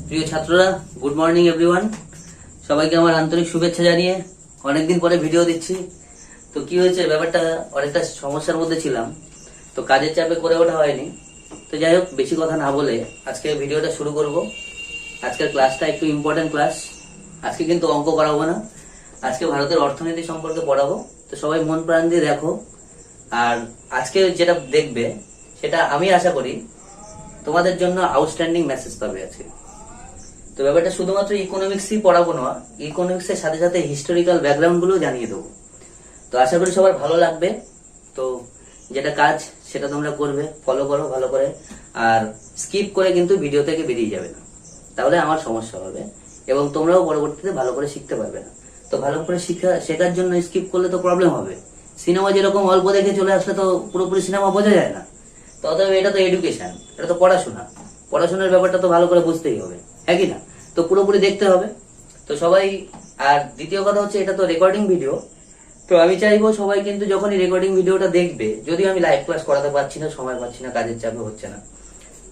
প্রিয় ছাত্ররা, good morning everyone. সবাইকে আমার আন্তরিক শুভেচ্ছা জানিয়ে অনেকদিন পরে ভিডিও দিচ্ছি। তো কি হয়েছে, ব্যাপারটা অনেকটা সমস্যার মধ্যে ছিলাম, তো কাজের চাপে করে ওঠা হয়নি। তো যাই হোক, বেশি কথা না বলে আজকে ভিডিওটা শুরু করব। আজকের ক্লাসটা একটু ইম্পর্টেন্ট ক্লাস। আজকে কিন্তু অঙ্ক করাবো না, আজকে ভারতের অর্থনীতি সম্পর্কে পড়াবো। তো সবাই মন প্রাণ দিয়ে দেখো। আর আজকে যেটা দেখবে সেটা আমি আশা করি তোমাদের জন্য আউটস্ট্যান্ডিং মেসেজ পাবে আজকে। তো ব্যাপারটা শুধুমাত্র ইকোনমিক্সই পড়াবো না, ইকোনমিক্সের সাথে সাথে হিস্টোরিক্যাল ব্যাকগ্রাউন্ড গুলো জানিয়ে দেবো। তো আশা করি সবার ভালো লাগবে। তো যেটা কাজ সেটা তোমরা করবে, ফলো করো ভালো করে, আর স্কিপ করে কিন্তু ভিডিও থেকে বেরিয়ে যাবে না, তাহলে আমার সমস্যা হবে এবং তোমরাও পরবর্তীতে ভালো করে শিখতে পারবে না। তো ভালো করে শেখার জন্য স্কিপ করলে তো প্রবলেম হবে। সিনেমা যেরকম অল্প দেখে চলে আসলে তো পুরোপুরি সিনেমা বোঝা যায় না। তো অতএব এটা তো এডুকেশন, এটা তো পড়াশোনা, পড়াশোনার ব্যাপারটা তো ভালো করে বুঝতেই হবে, হ্যাঁ কি না? তো পুরোপুরি দেখতে হবে। তো সবাই, আর দ্বিতীয় কথা হচ্ছে এটা তো রেকর্ডিং ভিডিও। তো আমি চাইবো সবাই কিন্তু যখনই রেকর্ডিং ভিডিওটা দেখবে, যদিও আমি লাইভ ক্লাস করাতে পারছি না, সময় পাচ্ছি না, কাজের চাপে হচ্ছে না।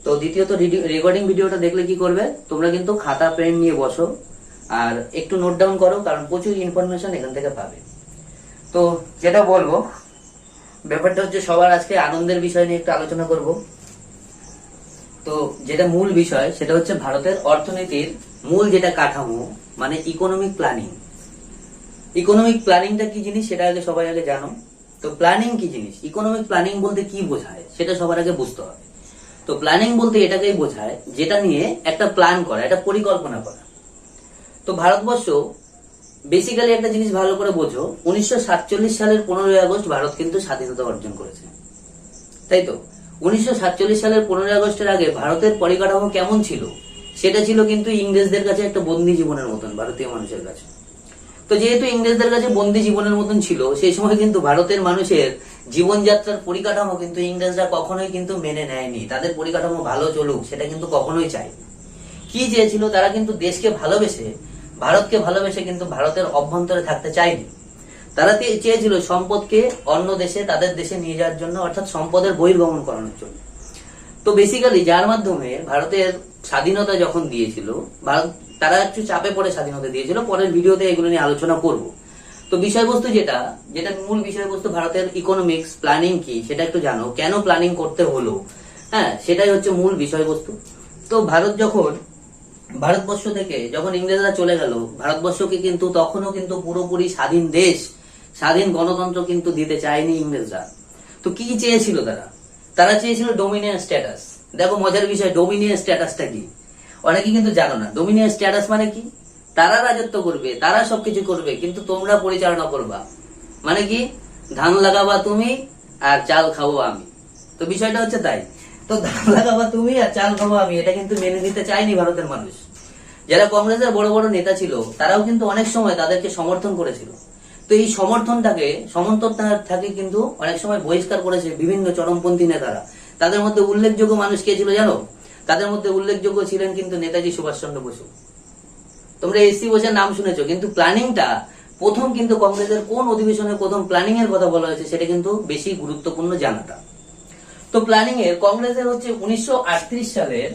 তো দ্বিতীয়ত রেকর্ডিং ভিডিওটা দেখলে কি করবে, তোমরা কিন্তু খাতা পেন নিয়ে বসো আর একটু নোট ডাউন করো, কারণ প্রচুর ইনফরমেশন এখান থেকে পাবে। তো যেটা বলবো, ব্যাপারটা হচ্ছে সবার আজকে আনন্দের বিষয় নিয়ে একটু আলোচনা করব। তো যেটা মূল বিষয় সেটা হচ্ছে ভারতের অর্থনীতির মূল যেটা কাঠামো, মানে ইকোনমিক প্ল্যানিং। ইকোনমিক প্ল্যানিংটা কি জিনিস সেটা আগে সবাই আগে জানো। তো প্ল্যানিং কি জিনিস, ইকোনমিক প্ল্যানিং বলতে কি বোঝায় সেটা সবার আগে বুঝতে হবে। তো প্ল্যানিং বলতে এটাকেই বোঝায় যেটা নিয়ে একটা প্ল্যান করা, একটা পরিকল্পনা করা। তো ভারতবর্ষ বেসিক্যালি একটা জিনিস ভালো করে বোঝো, 1947 সালের 15ই আগস্ট ভারত কিন্তু স্বাধীনতা অর্জন করেছে, তাই তো? 1947 সালের 15ই আগস্টের আগে ভারতের পরিকাঠামো কেমন ছিল, সেটা ছিল কিন্তু ইংরেজদের কাছে একটা বন্দি জীবনের মতন ভারতীয় মানুষের কাছে। তো যেহেতু ইংরেজদের কাছে বন্দি জীবনের মতন ছিল, সেই সময় কিন্তু ভারতের মানুষের জীবনযাত্রার পরিকাঠামো কিন্তু ইংরেজরা কখনোই কিন্তু মেনে নেয়নি। তাদের পরিকাঠামো ভালো চলুক সেটা কিন্তু কখনোই চায়নি। কি চেয়েছিল, তারা কিন্তু দেশকে ভালোবেসে, ভারতকে ভালোবেসে কিন্তু ভারতের অভ্যন্তরে থাকতে চায়নি। তারা চেয়েছিল সম্পদকে অন্য দেশে, তাদের দেশে নিয়ে যাওয়ার জন্য, অর্থাৎ সম্পদের বহির্গমন করানোর জন্য। তো বেসিক্যালি যার মাধ্যমে ভারতের স্বাধীনতা যখন দিয়েছিল, ভারত তারা একটু চাপে পড়ে স্বাধীনতা দিয়েছিল। পরের ভিডিওতে এগুলো নিয়ে আলোচনা করব। তো বিষয়বস্তু যেটা মূল বিষয়বস্তু, ভারতের ইকোনমিক্স প্ল্যানিং কি সেটা একটু জানো, কেন প্ল্যানিং করতে হলো, হ্যাঁ, সেটাই হচ্ছে মূল বিষয়বস্তু। তো ভারতবর্ষ থেকে যখন ইংরেজরা চলে গেল, ভারতবর্ষকে কিন্তু তখনও কিন্তু পুরোপুরি স্বাধীন দেশ, স্বাধীন গণতন্ত্র কিন্তু দিতে চায়নি ইংরেজরা। তো কি চেয়েছিল তারা চেয়েছিল ডোমিনিয়ন স্ট্যাটাস। দেখো মজার বিষয়, ডোমিনিয়ন স্ট্যাটাসটা কি অনেকে কিন্তু জানো না। ডোমিনিয়ন স্ট্যাটাস মানে কি, তারা রাজত্ব করবে, তারা সবকিছু করবে, কিন্তু তোমরা পরিচালনা করবা। মানে কি, ধান লাগাবা তুমি আর চাল খাবো আমি। তো বিষয়টা হচ্ছে তাই। তো ধান লাগাবা তুমি আর চাল খাবো আমি, এটা কিন্তু মেনে নিতে চায়নি ভারতের মানুষ। যারা কংগ্রেসের বড় বড় নেতা ছিল তারাও কিন্তু অনেক সময় তাদেরকে সমর্থন করেছিল। তো এই সমর্থনটাকে কিন্তু অনেক সময় বহিষ্কার করেছে বিভিন্ন চরমপন্থী নেতারা। তাদের মধ্যে উল্লেখযোগ্য মানুষ কে ছিল জানো? তাদের মধ্যে উল্লেখযোগ্য ছিলেন কিন্তু নেতাজি সুভাষচন্দ্র বসু। তোমরা এসি বোসের নাম শুনেছো, কিন্তু প্ল্যানিংটা প্রথম কিন্তু কংগ্রেসের কোন অধিবেশনে প্রথম প্ল্যানিং এর কথা বলা হয়েছে সেটা কিন্তু বেশি গুরুত্বপূর্ণ জানাটা। তো প্ল্যানিং এর কংগ্রেসের হচ্ছে 1938 সালের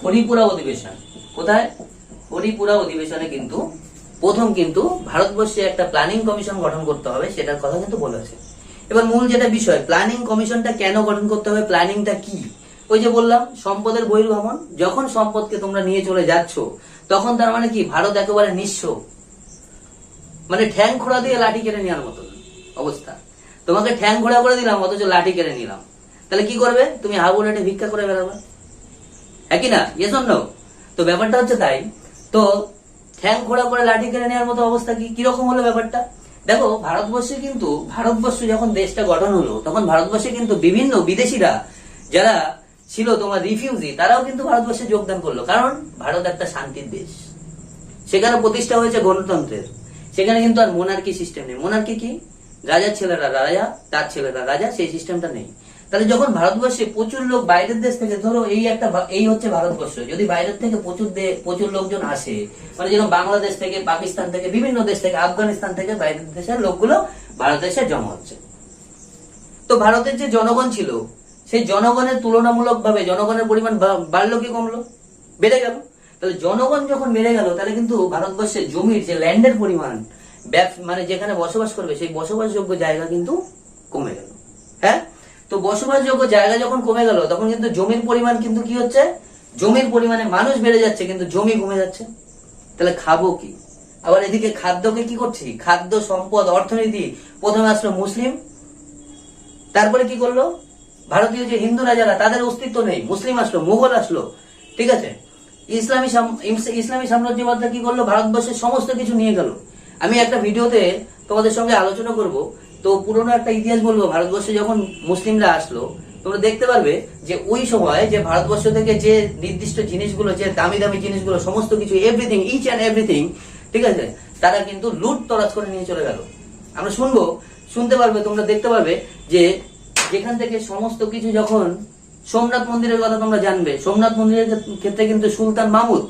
হরিপুরা অধিবেশন। কোথায়? হরিপুরা অধিবেশনে কিন্তু প্রথম কিন্তু ভারতবর্ষে একটা প্ল্যানিং কমিশন গঠন করতে হবে সেটার কথা কিন্তু বলেছে। এবার মূল যেটা বিষয়, প্ল্যানিং কমিশনটা কেন গঠন করতে হবে, প্ল্যানিংটা কি? ওই যে বললাম সম্পদের বহির্গমন। যখন সম্পদকে তোমরা নিয়ে চলে যাচ্ছ তখন তার মানে কি, ভারত একেবারে নিঃস্ব, মানে ঠ্যাং খোড়া দিয়ে লাঠি কেড়ে নেওয়ার মতন অবস্থা। তোমাকে ঠ্যাং খোড়া করে দিলাম অথচ লাঠি কেড়ে নিলাম, তাহলে কি করবে? তুমি হাবুড়েটে ভিক্ষা করে বেড়াবে, একই না? Yes or no? তো ব্যাপারটা হচ্ছে তাই। তো ঠ্যাং খোড়া করে লাঠি কেড়ে নেওয়ার মতো অবস্থা কিরকম হলো ব্যাপারটা? দেখো ভারতবর্ষ যখন দেশটা গঠন হলো, তখন ভারতবর্ষে কিন্তু বিভিন্ন বিদেশিরা যারা ছিল তোমার রিফিউজি, তারাও কিন্তু ভারতবর্ষে যোগদান করলো। কারণ ভারত একটা শান্তির দেশ, সেখানে প্রতিষ্ঠা হয়েছে গণতন্ত্রের। সেখানে কিন্তু আর মোনার্কি সিস্টেম নেই। মোনার্কি কি, রাজার ছেলেরা রাজা, তার ছেলেরা রাজা, সেই সিস্টেমটা নেই। তাহলে যখন ভারতবর্ষে প্রচুর লোক বাইরের দেশ থেকে, ধরো এই হচ্ছে ভারতবর্ষ, যদি বাইরের থেকে প্রচুর লোকজন আসে, মানে যেরকম বাংলাদেশ থেকে, পাকিস্তান থেকে, বিভিন্ন দেশ থেকে, আফগানিস্তান থেকে বাইরের দেশের লোকগুলো ভারতে এসে জমা হচ্ছে। তো ভারতের যে জনগণ ছিল, সেই জনগণের তুলনামূলকভাবে জনগণের পরিমাণ বাড়লো কি কমলো? বেড়ে গেল। তাহলে জনগণ যখন বেড়ে গেল, তাহলে কিন্তু ভারতবর্ষের জমির যে ল্যান্ডের পরিমাণ, মানে যেখানে বসবাস করবে সেই বসবাসযোগ্য জায়গা কিন্তু কমে গেল। হ্যাঁ, তো বসবাসযোগ্য জায়গা যখন কমে গেল, তখন কিন্তু জমির পরিমাণ কিন্তু কি হচ্ছে, জমির পরিমাণে মানুষ বেড়ে যাচ্ছে কিন্তু জমি কমে যাচ্ছে। তাহলে খাবো কি? আবার এদিকে খাদ্যকে কি করছি, খাদ্য সম্পদ অর্থনীতি, প্রথমে আসলো মুসলিম, তারপরে কি করলো ভারতীয় যে হিন্দুরা যারা তাদের অস্তিত্ব নেই, মুসলিম আসলো, মুঘল আসলো, ঠিক আছে, ইসলামী সাম্রাজ্যবাদটা কি করলো, ভারতবর্ষের সমস্ত কিছু নিয়ে গেল। আমি একটা ভিডিওতে তোমাদের সঙ্গে আলোচনা করব, তো পুরোনো একটা ইতিহাস বলবো। ভারতবর্ষে যখন মুসলিমরা আসলো, তোমরা দেখতে পারবে যে ওই সময় যে ভারতবর্ষ থেকে যে নির্দিষ্ট জিনিসগুলো, যে দামি দামি জিনিসগুলো, সমস্ত কিছু, এভরিথিং, ইচ অ্যান্ড এভরিথিং, ঠিক আছে, তারা কিন্তু লুট তরাজ করে নিয়ে চলে গেল। আমরা শুনতে পারবে, তোমরা দেখতে পারবে যে যেখান থেকে সমস্ত কিছু, যখন সোমনাথ মন্দিরের কথা তোমরা জানবে, সোমনাথ মন্দিরের ক্ষেত্রে কিন্তু সুলতান মাহমুদ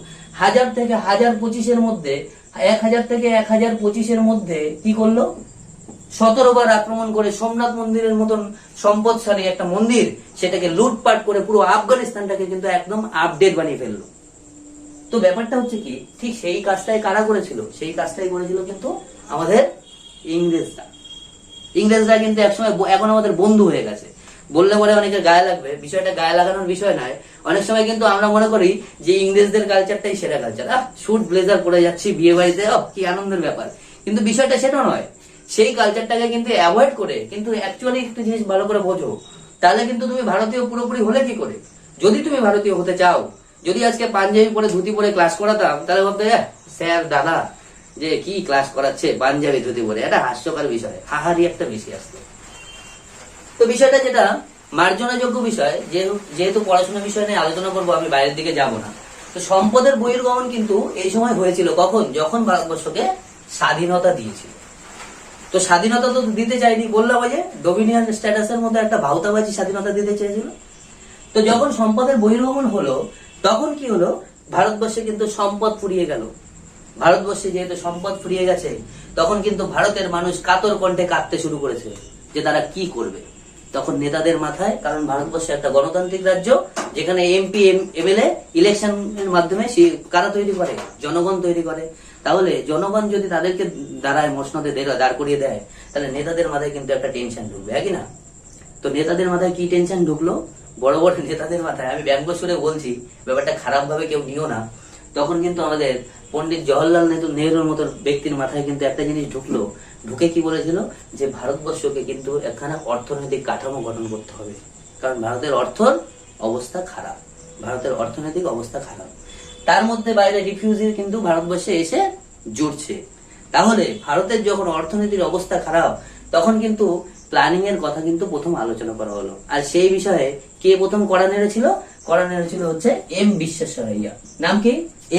1000 থেকে 1025 মধ্যে, 1000 থেকে 1025 মধ্যে কি করলো, 17 বার আক্রমণ করে সোমনাথ মন্দিরের মতন সম্পদশালী একটা মন্দির, সেটাকে লুটপাট করে পুরো আফগানিস্তানটাকে কিন্তু একদম আপডেট বানিয়ে ফেললো। তো ব্যাপারটা হচ্ছে কি, ঠিক সেই কাজটাই কারা করেছিল, সেই কাজটাই করেছিল কিন্তু আমাদের ইংরেজরা কিন্তু একসময়, এখন আমাদের বন্ধু হয়ে গেছে। বললে পরে অনেকে গায়ে লাগবে, বিষয়টা গায়ে লাগানোর বিষয় নয়। অনেক সময় কিন্তু আমরা মনে করি যে ইংরেজদের কালচারটাই সেরা কালচার, স্যুট ব্লেজার পরে যাচ্ছি বিয়ে বাড়িতে, কি আনন্দের ব্যাপার। কিন্তু বিষয়টা সেটা নয়। সেই কালচারটাকে কিন্তু অ্যাভয়েড করে, কিন্তু অ্যাকচুয়ালি একটা জিনিস ভালো করে বোঝো, তাহলে কিন্তু তুমি ভারতীয় পুরোপুরি হলে কি করে। যদি তুমি ভারতীয় হতে চাও, যদি আজকে পাঞ্জাবি পরে ধুতি পরে ক্লাস করাতাম, তাহলে ভাবতে স্যার দাদা যে কি ক্লাস করাচ্ছে পাঞ্জাবি ধুতি পরে, এটা হাস্যকর বিষয়, হাহারি একটা বিষয় আসতো। তো বিষয়টা যেটা মার্জনাযোগ্য বিষয়, যেহেতু পড়াশোনার বিষয় নিয়ে আলোচনা করবো, আমি বাইরের দিকে যাব না। তো সম্পদের বহির্গমন কিন্তু এই সময় হয়েছিল কখন, যখন ভারতবর্ষকে স্বাধীনতা দিয়েছিল। তো স্বাধীনতা তো দিতে চাইনি, বললাম যে ডোমিনিয়ন স্ট্যাটাসের মধ্যে একটা ভাউতাবাজি স্বাধীনতা দিতে চেয়েছিল। তো যখন সম্পদের বহির্গমন হলো, তখন কি হলো, ভারতবর্ষে কিন্তু সম্পদ ফুরিয়ে গেল। ভারতবর্ষে যেহেতু সম্পদ ফুরিয়ে গেছে, তখন কিন্তু ভারতের মানুষ কাতর কণ্ঠে কাঁদতে শুরু করেছে যে তারা কি করবে। তখন নেতাদের মাথায়, কারণ ভারতবর্ষে একটা গণতান্ত্রিক রাজ্য, যেখানে এমপি এমএলএ ইলেকশনের মাধ্যমে কারা তৈরি করে, জনগণ তৈরি করে। তাহলে জনগণ যদি তাদেরকে দাঁড়ায় মসনদে দাঁড় করিয়ে দেয়, তাহলে নেতাদের মাথায় কিন্তু একটা টেনশন ঢুকবে, হ্যাঁ কি না? তো নেতাদের মাথায় কি টেনশন ঢুকলো, বড় বড় নেতাদের মাথায়, আমি ব্যঙ্গ সুরে বলছি, ব্যাপারটা খারাপ ভাবে কেউ নিও না। তখন কিন্তু আমাদের পন্ডিত জওহরলাল নেহরুর মতো ব্যক্তির মাথায় কিন্তু একটা জিনিস ঢুকলো, ঢুকে কি বলেছিল, যে ভারতবর্ষকে কিন্তু একখানা অর্থনৈতিক কাঠামো গঠন করতে হবে, কারণ ভারতের অবস্থা খারাপ, ভারতের অর্থনৈতিক অবস্থা খারাপ। তার মধ্যে বাইরে রিফিউজি কিন্তু ভারতবর্ষে এসে জুটছে। তাহলে ভারতের যখন অর্থনীতির অবস্থা খারাপ, তখন কিন্তু প্ল্যানিং এর কথা কিন্তু প্রথম আলোচনা করা হলো। আর সেই বিষয়ে কে প্রথম কড়া নেড়েছিল হচ্ছে এম বিশ্বেশ্বরাইয়া। নাম কি?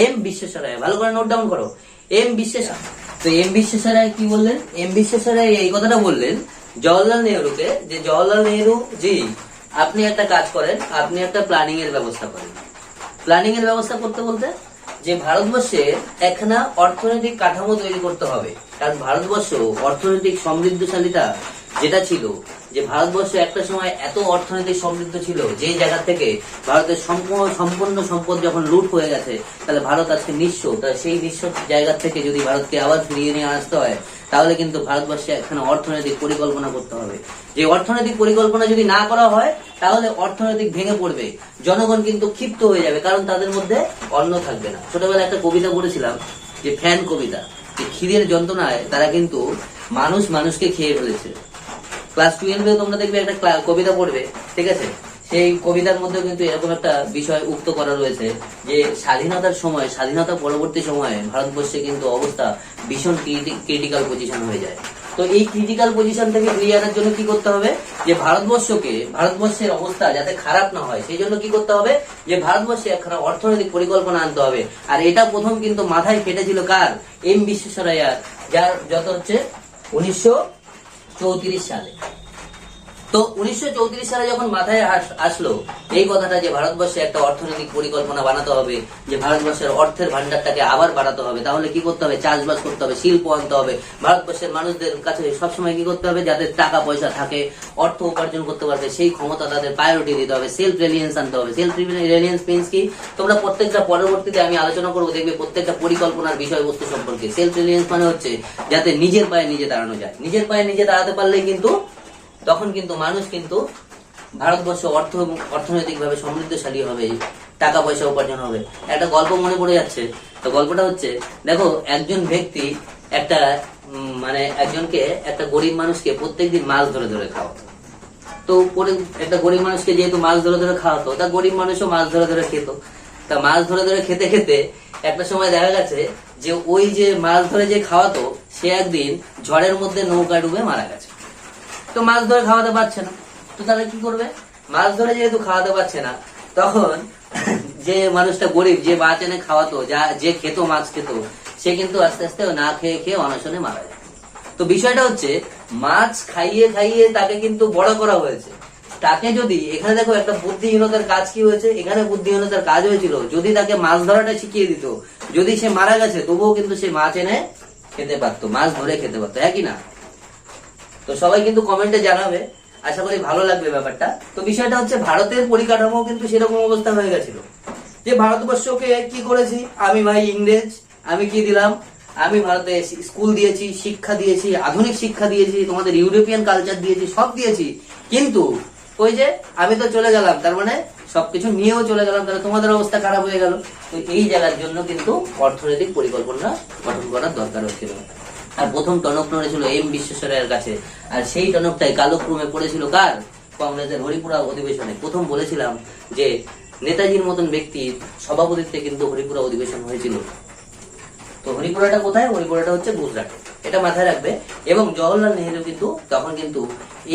এম বিশ্বেশ্বরাইয়া। ভালো করে নোট ডাউন করো, এম বিশ্বেশ্বরাইয়া। তো এম বিশ্বেশ্বরাইয়া কি বললেন? এম বিশ্বেশ্বরাইয়া এই কথাটা বললেন জওহরলাল নেহরুকে, যে জওহরলাল নেহরু জি, আপনি একটা কাজ করেন, আপনি একটা প্ল্যানিং এর ব্যবস্থা করেন। প্ল্যানিং এর ব্যবস্থা করতে বলতে যে ভারতবর্ষে একখানা অর্থনৈতিক কাঠামো তৈরি করতে হবে। কারণ ভারতবর্ষ অর্থনৈতিক সমৃদ্ধশালীতা যেটা ছিল, যে ভারতবর্ষ একটা সময় এত অর্থনৈতিক সমৃদ্ধ ছিল, যে জায়গা থেকে ভারতের সম্পূর্ণ সম্পদ যখন লুট হয়ে গেছে, তাহলে ভারত আজকে নিঃস্ব। তাহলে সেই নিঃস্ব জায়গা থেকে যদি ভারতকে আবার ফিরিয়ে নিয়ে আসতে হয়, তাহলে কিন্তু ভারতবর্ষে এখানে অর্থনৈতিক পরিকল্পনা করতে হবে। যে অর্থনৈতিক পরিকল্পনা যদি না করা হয়, তাহলে অর্থনৈতিক ভেঙে পড়বে, জনগণ কিন্তু ক্ষিপ্ত হয়ে যাবে, কারণ তাদের মধ্যে অন্ন থাকবে না। ছোটবেলায় একটা কবিতা পড়েছিলাম, যে ফ্যান কবিতা, যে খিদের যন্ত্রণায় তারা কিন্তু মানুষকে খেয়ে ফেলেছে। ক্লাস 12 তোমরা দেখবে একটা কবিতা পড়বে, ঠিক আছে, সেই কবিতার মধ্যে কিন্তু এরকম একটা বিষয় উক্ত করা রয়েছে, যে স্বাধীনতার সময়, স্বাধীনতা পরবর্তী সময়ে ভারতবর্ষে কিন্তু অবস্থা ভীষণ ক্রিটিক্যাল পজিশন হয়ে যায়। তো এই ক্রিটিক্যাল পজিশন থেকে ফিরিয়ে আনার জন্য কি করতে হবে, যে ভারতবর্ষের অবস্থা যাতে খারাপ না হয়, সেই জন্য কি করতে হবে, যে ভারতবর্ষে একখানা অর্থনৈতিক পরিকল্পনা আনতে হবে। আর এটা প্রথম কিন্তু মাথায় খেটেছিল কার? এম বিশ্বেশ্বরাইয়ার, যার যত হচ্ছে 1934 সালে। তো 1934 সালে যখন মাথায় আসলো এই কথাটা যে ভারতবর্ষে একটা অর্থনৈতিক পরিকল্পনা বানাতে হবে, যে ভারতবর্ষের অর্থের ভান্ডারটাকে আবার বাড়াতে হবে, তাহলে কি করতে হবে, চাষবাস করতে হবে, শিল্প আনতে হবে, ভারতবর্ষের মানুষদের কাছে সবসময় কি করতে হবে, যাদের টাকা পয়সা থাকে, অর্থ উপার্জন করতে পারবে, সেই ক্ষমতা তাদের প্রায়োরিটি দিতে হবে, সেলফ রিলিয়েন্স আনতে হবে। সেলফ রিলিয়েন্স মিন্স কি, তোমরা প্রত্যেকটা পরবর্তীতে আমি আলোচনা করবো, দেখবে প্রত্যেকটা পরিকল্পনার বিষয়বস্তু সম্পর্কে। সেলফ রিলিয়েন্স মানে হচ্ছে যাতে নিজের পায়ে নিজে দাঁড়ানো যায়। নিজের পায়ে নিজে দাঁড়াতে পারলেই কিন্তু তখন কিন্তু মানুষ কিন্তু ভারতবর্ষ অর্থনৈতিক ভাবে সমৃদ্ধশালী হবে, টাকা পয়সা উপার্জন হবে। একটা গল্প মনে পড়ে যাচ্ছে, তো গল্পটা হচ্ছে, দেখো একজন ব্যক্তি একটা একজনকে একটা গরিব মানুষকে প্রত্যেকদিন মাছ ধরে ধরে খাওয়াতো। তো একটা গরিব মানুষকে যেহেতু মাছ ধরে ধরে খাওয়াতো, তা গরিব মানুষও মাছ ধরে ধরে খেত। তা মাছ ধরে ধরে খেতে খেতে একটা সময় দেখা গেছে যে ওই যে মাছ ধরে যে খাওয়াতো সে একদিন ঝড়ের মধ্যে নৌকা ডুবে মারা গেছে। তো মাছ ধরে খাওয়াতে পারছে না, তো তাহলে কি করবে, মাছ ধরে যেহেতু খাওয়াতে পারছে না, তখন যে মানুষটা গরিব, যে মাছ এনে খাওয়াতো, যে খেত, মাছ খেত, সে কিন্তু আস্তে আস্তে না খেয়ে খেয়ে অনশনে মারা যায়। তো বিষয়টা হচ্ছে মাছ খাইয়ে খাইয়ে তাকে কিন্তু বড় করা হয়েছে। তাকে যদি এখানে দেখো একটা বুদ্ধিহীনতার কাজ কি হয়েছে, এখানে বুদ্ধিহীনতার কাজ হয়েছিল যদি তাকে মাছ ধরাটা শিখিয়ে দিত, যদি সে মারা গেছে তবুও কিন্তু সে মাছ এনে খেতে পারতো, মাছ ধরে খেতে পারতো, হ্যাঁ কি না? তো সবাই কিন্তু কমেন্টে জানাবে, আশা করি ভালো লাগবে ব্যাপারটা। তো বিষয়টা হচ্ছে ভারতের পরিকাঠামো কিন্তু সেরকম অবস্থা হয়ে গেছিল যে ভারতবর্ষকে কি করেছি আমি, ভাই ইংরেজ, আমি কি দিলাম, আমি ভারতে স্কুল দিয়েছি, শিক্ষা দিয়েছি, আধুনিক শিক্ষা দিয়েছি, তোমাদের ইউরোপিয়ান কালচার দিয়েছি, সব দিয়েছি, কিন্তু ওই যে আমি তো চলে গেলাম, তার মানে সবকিছু নিয়েও চলে গেলাম, তাহলে তোমাদের অবস্থা খারাপ হয়ে গেল। তো এই জায়গার জন্য কিন্তু অর্থনৈতিক পরিকল্পনা গঠন করার দরকার হচ্ছিল। আর প্রথম টনক নড়েছিল এম বিশ্বেশ্বরায়ের কাছে, আর সেই টনকটাই কালক্রমে পড়েছিল কার, কংগ্রেসের হরিপুরা অধিবেশনে। প্রথম বলেছিলাম যে নেতাজির মতন ব্যক্তির সভাপতিত্বে কিন্তু হরিপুরা অধিবেশন হয়েছিল। তো হরিপুরাটা কোথায়, হরিপুরাটা হচ্ছে গুজরাটে, এটা মাথায় রাখবে। এবং জওহরলাল নেহেরু কিন্তু তখন কিন্তু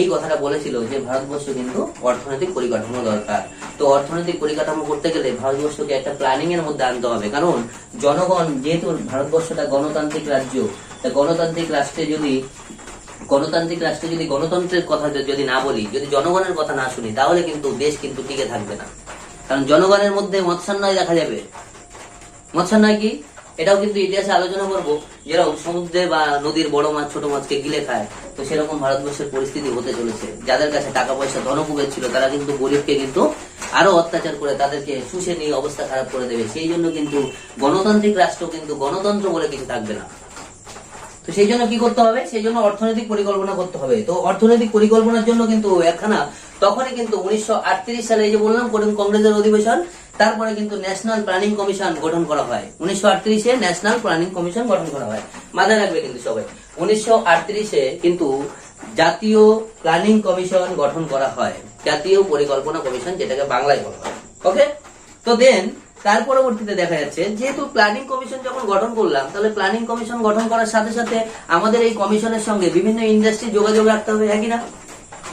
এই কথাটা বলেছিল যে ভারতবর্ষ কিন্তু অর্থনৈতিক পরিকাঠামো দরকার। তো অর্থনৈতিক পরিকাঠামো করতে গেলে ভারতবর্ষকে একটা প্ল্যানিং এর মধ্যে আনতে হবে, কারণ জনগণ যেহেতু ভারতবর্ষটা গণতান্ত্রিক রাজ্য, গণতান্ত্রিক রাষ্ট্রে যদি গণতন্ত্রের কথা যদি না বলি, যদি জনগণের কথা না শুনি, তাহলে কিন্তু দেশ কিন্তু টিকে থাকবে না। কারণ জনগণের মধ্যে মৎস্যান্নয় দেখা যাবে। মৎস্যান্নয় কি, এটাও কিন্তু ইতিহাসে আলোচনা করবো। যেরকম সমুদ্রে বা নদীর বড় মাছ ছোট মাছকে গিলে খায়, তো সেরকম ভারতবর্ষের পরিস্থিতি হতে চলেছে। যাদের কাছে টাকা পয়সা ধনকুবের ছিল, তারা কিন্তু গরিবকে কিন্তু আরো অত্যাচার করে তাদেরকে শুষে নিয়ে অবস্থা খারাপ করে দেবে। সেই জন্য কিন্তু গণতান্ত্রিক রাষ্ট্র কিন্তু গণতন্ত্র বলে কিছু থাকবে না। তো সেই জন্য কি করতে হবে, সেই জন্য অর্থনৈতিক পরিকল্পনা করতে হবে। তো অর্থনৈতিক পরিকল্পনার জন্য কিন্তু একখানা তখনই কিন্তু 1938 সালে এই যে বললাম কংগ্রেসের অধিবেশন, তারপরে কিন্তু ন্যাশনাল প্ল্যানিং কমিশন গঠন করা হয়। 1938-এ ন্যাশনাল প্ল্যানিং কমিশন গঠন করা হয়, মাথায় রাখবে কিন্তু সবাই। 1938-এ কিন্তু জাতীয় প্ল্যানিং কমিশন গঠন করা হয়, জাতীয় পরিকল্পনা কমিশন, যেটাকে বাংলায় বলা হয়। ওকে, তো দেন তার পরবর্তীতে দেখা যাচ্ছে যেহেতু প্ল্যানিং কমিশন যখন গঠন করলাম, তাহলে প্ল্যানিং কমিশন গঠন করার সাথে সাথে আমাদের এই কমিশনের সঙ্গে বিভিন্ন ইন্ডাস্ট্রি যোগাযোগ রাখতে হবে, হ্যাঁ কিনা?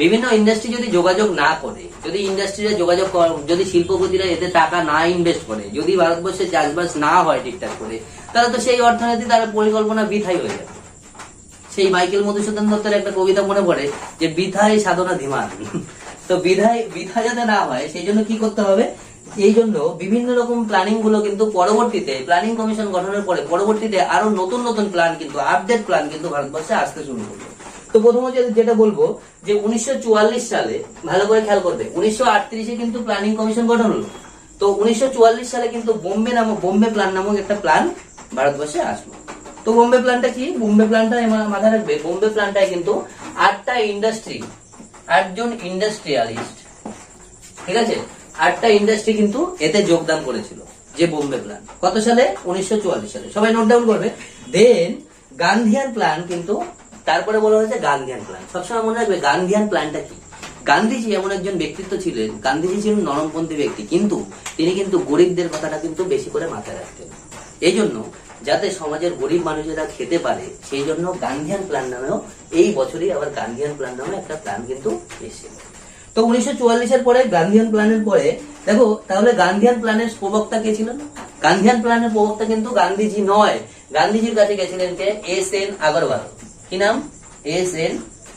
বিভিন্ন ইন্ডাস্ট্রি যদি যোগাযোগ না করে, যদি ইন্ডাস্ট্রিরা যোগাযোগ, যদি শিল্পপতিরা এতে টাকা না ইনভেস্ট করে, যদি ভারতবর্ষে চাষবাস না হয় ঠিকঠাক করে, তাহলে তো সেই অর্থনীতি, তার পরিকল্পনা বৃথাই হয়ে যাবে। সেই মাইকেল মধুসূদন দত্তের একটা কবিতা মনে পড়ে যে বৃথায় সাধনা ধীমান। তো বৃথা যাতে না হয় সেই জন্য কি করতে হবে, এই জন্য বিভিন্ন রকম প্ল্যানিং গুলো কিন্তু পরবর্তীতে প্ল্যানিং কমিশন গঠনের পরে পরবর্তীতে আরো নতুন নতুন প্ল্যান কিন্তু আপডেট প্ল্যান কিন্তু ভারতবর্ষে আসতে শুরু করবে। তো প্রথমে যেটা বলবো যে 1944 সালে, ভালো করে খেয়াল করবে, 1938-এ কিন্তু প্ল্যানিং কমিশন গঠন হলো। তো 1944 সালে কিন্তু বোম্বে প্ল্যান নামক একটা প্ল্যান ভারতবর্ষে আসলো। তো বোম্বে প্ল্যানটা কি, বোম্বে প্ল্যানটা মাথায় রাখবে, বোম্বে প্ল্যানটায় কিন্তু 8জন ইন্ডাস্ট্রিয়ালিস্ট, ঠিক আছে, 8টা ইন্ডাস্ট্রি কিন্তু এতে যোগদান করেছিল। যে বোম্বে প্ল্যান কত সালে, 1944 সালে, সবাই নোট ডাউন করবে। দেন গান্ধিয়ান প্ল্যান কিন্তু তারপরে বলা হয়েছে গান্ধিয়ান প্ল্যান। সবসময় মনে রাখবে গান্ধিয়ান প্ল্যানটা কি। গান্ধীজি এমন একজন ব্যক্তিত্ব ছিলেন, গান্ধীজি ছিলেন নরমপন্থী ব্যক্তি, কিন্তু তিনি কিন্তু গরিবদের কথাটা কিন্তু বেশি করে মাথায় রাখতেন। এই জন্য যাতে সমাজের গরিব মানুষেরা খেতে পারে, সেই জন্য গান্ধিয়ান প্ল্যান নামেও এই বছরই আবার গান্ধিয়ান প্ল্যান নামে একটা প্ল্যান কিন্তু এসেছে। তো 1944-এর পরে গান্ধিয়ান প্ল্যানের পরে দেখো, তাহলে গান্ধিয়ান প্ল্যানের প্রবক্তা কে ছিলেন? গান্ধিয়ান প্ল্যানের প্রবক্তা কিন্তু গান্ধীজি নয়, গান্ধীজির কাছে গেছিলেন কে, এস এন আগরওয়াল। কি নাম, এস এন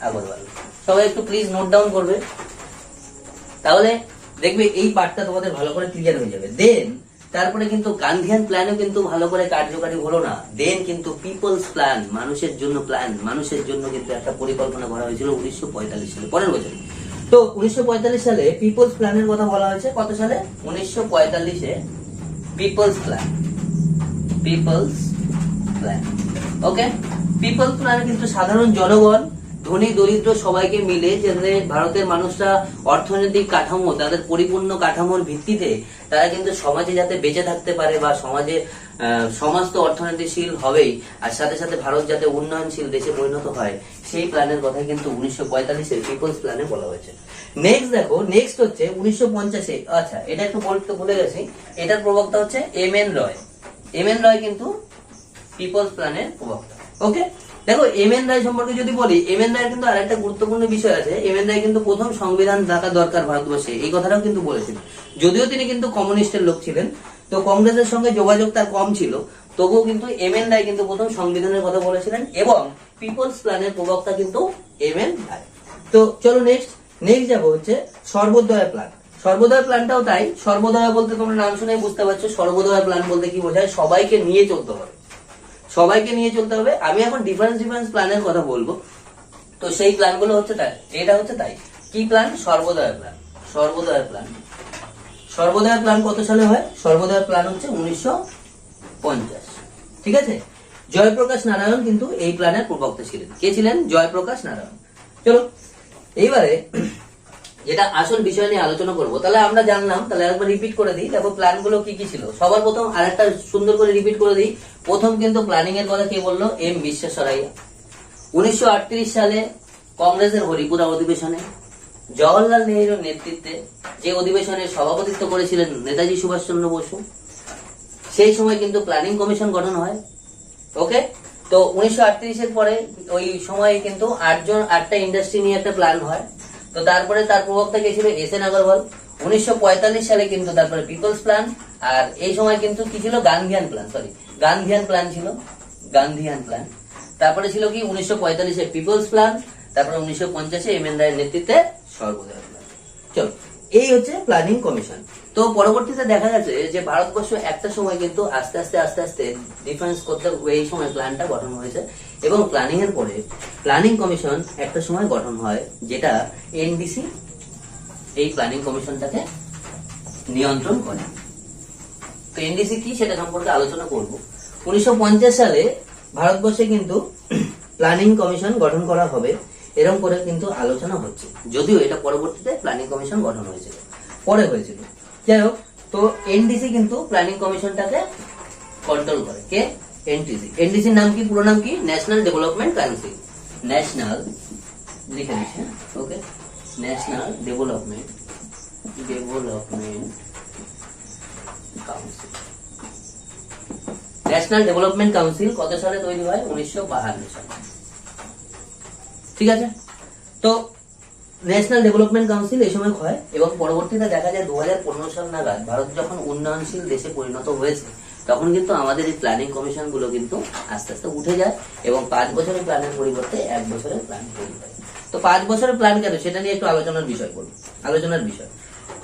আগরওয়াল। সবাই একটু প্লিজ নোট ডাউন করবে, তাহলে দেখবে এই পার্টটা তোমাদের ভালো করে ক্লিয়ার হয়ে যাবে। দেন তারপরে কিন্তু গান্ধিয়ান প্ল্যানও কিন্তু ভালো করে কার্যকারী হলো না। দেন কিন্তু পিপলস প্ল্যান, মানুষের জন্য প্ল্যান, মানুষের জন্য কিন্তু একটা পরিকল্পনা করা হয়েছিল 1945 সালে, পরের বছর। তো 1945 সালে পিপলস প্ল্যানের কথা বলা হয়েছে। কত সালে? 1945-এ পিপলস প্ল্যান, পিপলস প্ল্যান। ওকে, পিপলস প্ল্যান কিন্তু সাধারণ জনগণ, ধনী দরিদ্র সবাইকে মিলে যাতে ভারতের মানুষরা অর্থনৈতিক কাঠামো, তাদের পরিপূর্ণ কাঠামোর ভিত্তিতে তারা কিন্তু সমাজে যাতে বেঁচে থাকতে পারে, বা সমাজে সমাজ তো অর্থনীতিশীল হবেই, আর সাথে সাথে ভারত যাতে উন্নয়নশীল দেশে পরিণত হয়, সেই প্ল্যানের কথা কিন্তু 1945-এর পিপলস প্ল্যানে বলা হয়েছে। নেক্সট দেখো, নেক্সট হচ্ছে 1950-এ। আচ্ছা, এটা একটু বলতে ভুলে গেছি, এটার প্রবক্তা হচ্ছে এম এন রয়। এম এন রয় কিন্তু পিপলস প্ল্যানের প্রবক্তা। ওকে, দেখো এম এন রায় সম্পর্কে যদি বলি, এম এন রায়ের কিন্তু আরেকটা গুরুত্বপূর্ণ বিষয় আছে। এম এন রায় কিন্তু প্রথম সংবিধান থাকা দরকার ভারতবর্ষে, এই কথাটাও কিন্তু বলেছিলেন। যদিও তিনি কিন্তু কমিউনিস্টের লোক ছিলেন, তো কংগ্রেসের সঙ্গে যোগাযোগ তার কম ছিল, তবুও কিন্তু এম এন রায় কিন্তু প্রথম সংবিধানের কথা বলেছিলেন, এবং পিপলস প্ল্যানের প্রবক্তা কিন্তু এম এন রায়। তো চলো নেক্সট যাবো হচ্ছে সর্বোদয় প্ল্যান। সর্বোদয় প্ল্যানটাও তাই। সর্বোদয় বলতে তোমরা নাম শুনে বুঝতে পারছো, সর্বোদয় প্ল্যান বলতে কি বোঝায়? সবাইকে নিয়ে চলতে হবে, সবাইকে নিয়ে চলতে হবে। আমি এখন ডিফারেন্স প্ল্যানের কথা বলবো। তো সেই প্ল্যানগুলো হচ্ছে তাই, এটা হচ্ছে তাই। কি plan? Sarvodaya plan. Sarvodaya plan, Sarvodaya plan কত সালে হয়? সর্বোদয় প্ল্যান হচ্ছে 1950। ঠিক আছে, জয়প্রকাশ নারায়ণ কিন্তু এই প্ল্যানের প্রবক্তা ছিলেন। কে ছিলেন? জয়প্রকাশ নারায়ণ। চলো এইবারে যেটা আসল বিষয় নিয়ে আলোচনা করবো, তাহলে আমরা জানলাম, তাহলে একবার রিপিট করে দিই। দেখো প্ল্যান গুলো কি কি ছিল। সবার প্রথম আরেকটা সুন্দর করে রিপিট করে দিই। প্রথম কিন্তু প্ল্যানিং এর কথা কে বললো? এম বিশ্বেশ্বরাইয়া। 1938 সালে কংগ্রেসের হরিপুরা অধিবেশনে জওহরলাল নেহরুর নেতৃত্বে যে অধিবেশনের সভাপতিত্ব করেছিলেন নেতাজি সুভাষচন্দ্র বসু, সেই সময় কিন্তু প্ল্যানিং কমিশন গঠন হয়। ওকে, তো 1938-এর পরে ওই সময় কিন্তু আটটা ইন্ডাস্ট্রি নিয়ে একটা প্ল্যান হয়। তো তারপরে তার প্রবক্তা কে ছিল? S N Agarwal. 1945 সালে কিন্তু তারপরে পিপলস প্ল্যান, আর এই সময় কিন্তু কি ছিল? গান্ধিয়ান প্ল্যান, গান্ধিয়ান প্ল্যান ছিল, গান্ধিয়ান প্ল্যান। তারপরে ছিল কি? 1945-এ পিপলস প্ল্যান, তারপরে 1950-এ এম এন রায়ের নেতৃত্বে সর্বোদয় প্ল্যান। চলো, এই হচ্ছে প্ল্যানিং কমিশন। তো পরবর্তীতে দেখা গেছে যে ভারতবর্ষ একটা সময় কিন্তু আস্তে আস্তে ডিফারেন্স করতে এই সময় প্ল্যানটা গঠন হয়েছে, এবং প্ল্যানিং এর পরে প্ল্যানিং কমিশন একটা সময় গঠন হয়, যেটা এনডিসি এই প্ল্যানিং কমিশনটাকে নিয়ন্ত্রণ করে। তো এনডিসি কি সেটা সম্পর্কে আলোচনা করব। 1950 সালে ভারতবর্ষে কিন্তু প্ল্যানিং কমিশন গঠন করা হবে, এরকম করে কিন্তু আলোচনা হচ্ছে, যদিও এটা পরবর্তীতে প্ল্যানিং কমিশন গঠন হয়েছিল, পরে হয়েছিল। যাই হোক, তো এনডিসি কিন্তু প্ল্যানিং কমিশনটাকে কন্ট্রোল করে। কে? এনডিসি। এনডিসির নাম কি? পুরো নাম কি? National development council. ন্যাশনাল, লিখে দিচ্ছি, okay, national development council. National development council কত সালে তৈরি হয়? 1952 সালে। ঠিক আছে, তো ন্যাশনাল ডেভেলপমেন্ট কাউন্সিল এই সময় হয়, এবং পরবর্তীতে দেখা যায় 2015 সাল নাগাদ ভারত যখন উন্নয়নশীল দেশে পরিণত হয়েছে, তখন কিন্তু আমাদের এই প্ল্যানিং কমিশন গুলো কিন্তু আস্তে আস্তে উঠে যায়, এবং 5 বছরের প্ল্যানের পরিবর্তে 1 বছরের প্ল্যান তৈরি হয়। তো 5 বছরের প্ল্যান কেন, সেটা নিয়ে একটু আলোচনার বিষয়।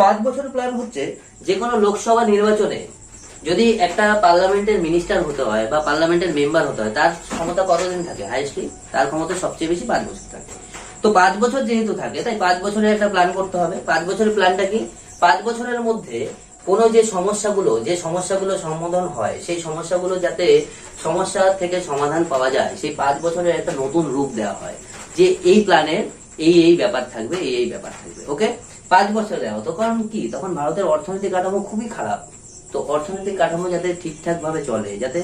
5 বছরের প্ল্যান হচ্ছে যে কোনো লোকসভা নির্বাচনে যদি একটা পার্লামেন্টের মিনিস্টার হতে হয় বা পার্লামেন্টের মেম্বার হতে হয়, তার ক্ষমতা কতদিন থাকে? হাইস্টলি তার ক্ষমতা সবচেয়ে বেশি 5 বছর থাকে। তো 5 বছর যেহেতু থাকে, তাই 5 বছরের একটা প্ল্যান করতে হবে। 5 বছরের প্ল্যানটা কি? 5 বছরের মধ্যে কোনো যে সমস্যাগুলো সমাধান হয়, সেই সমস্যাগুলো যাতে সমস্যা থেকে সমাধান পাওয়া যায়, সেই 5 বছরের একটা নতুন রূপ দেওয়া হয়, যে এই প্ল্যানের এই ব্যাপার থাকবে, এই ব্যাপার থাকবে। ওকে, 5 বছর দেওয়া হতো। কারণ কি? তখন ভারতের অর্থনৈতিক কাঠামো খুবই খারাপ। তো অর্থনৈতিক কাঠামো যাতে ঠিকঠাক ভাবে চলে, যাতে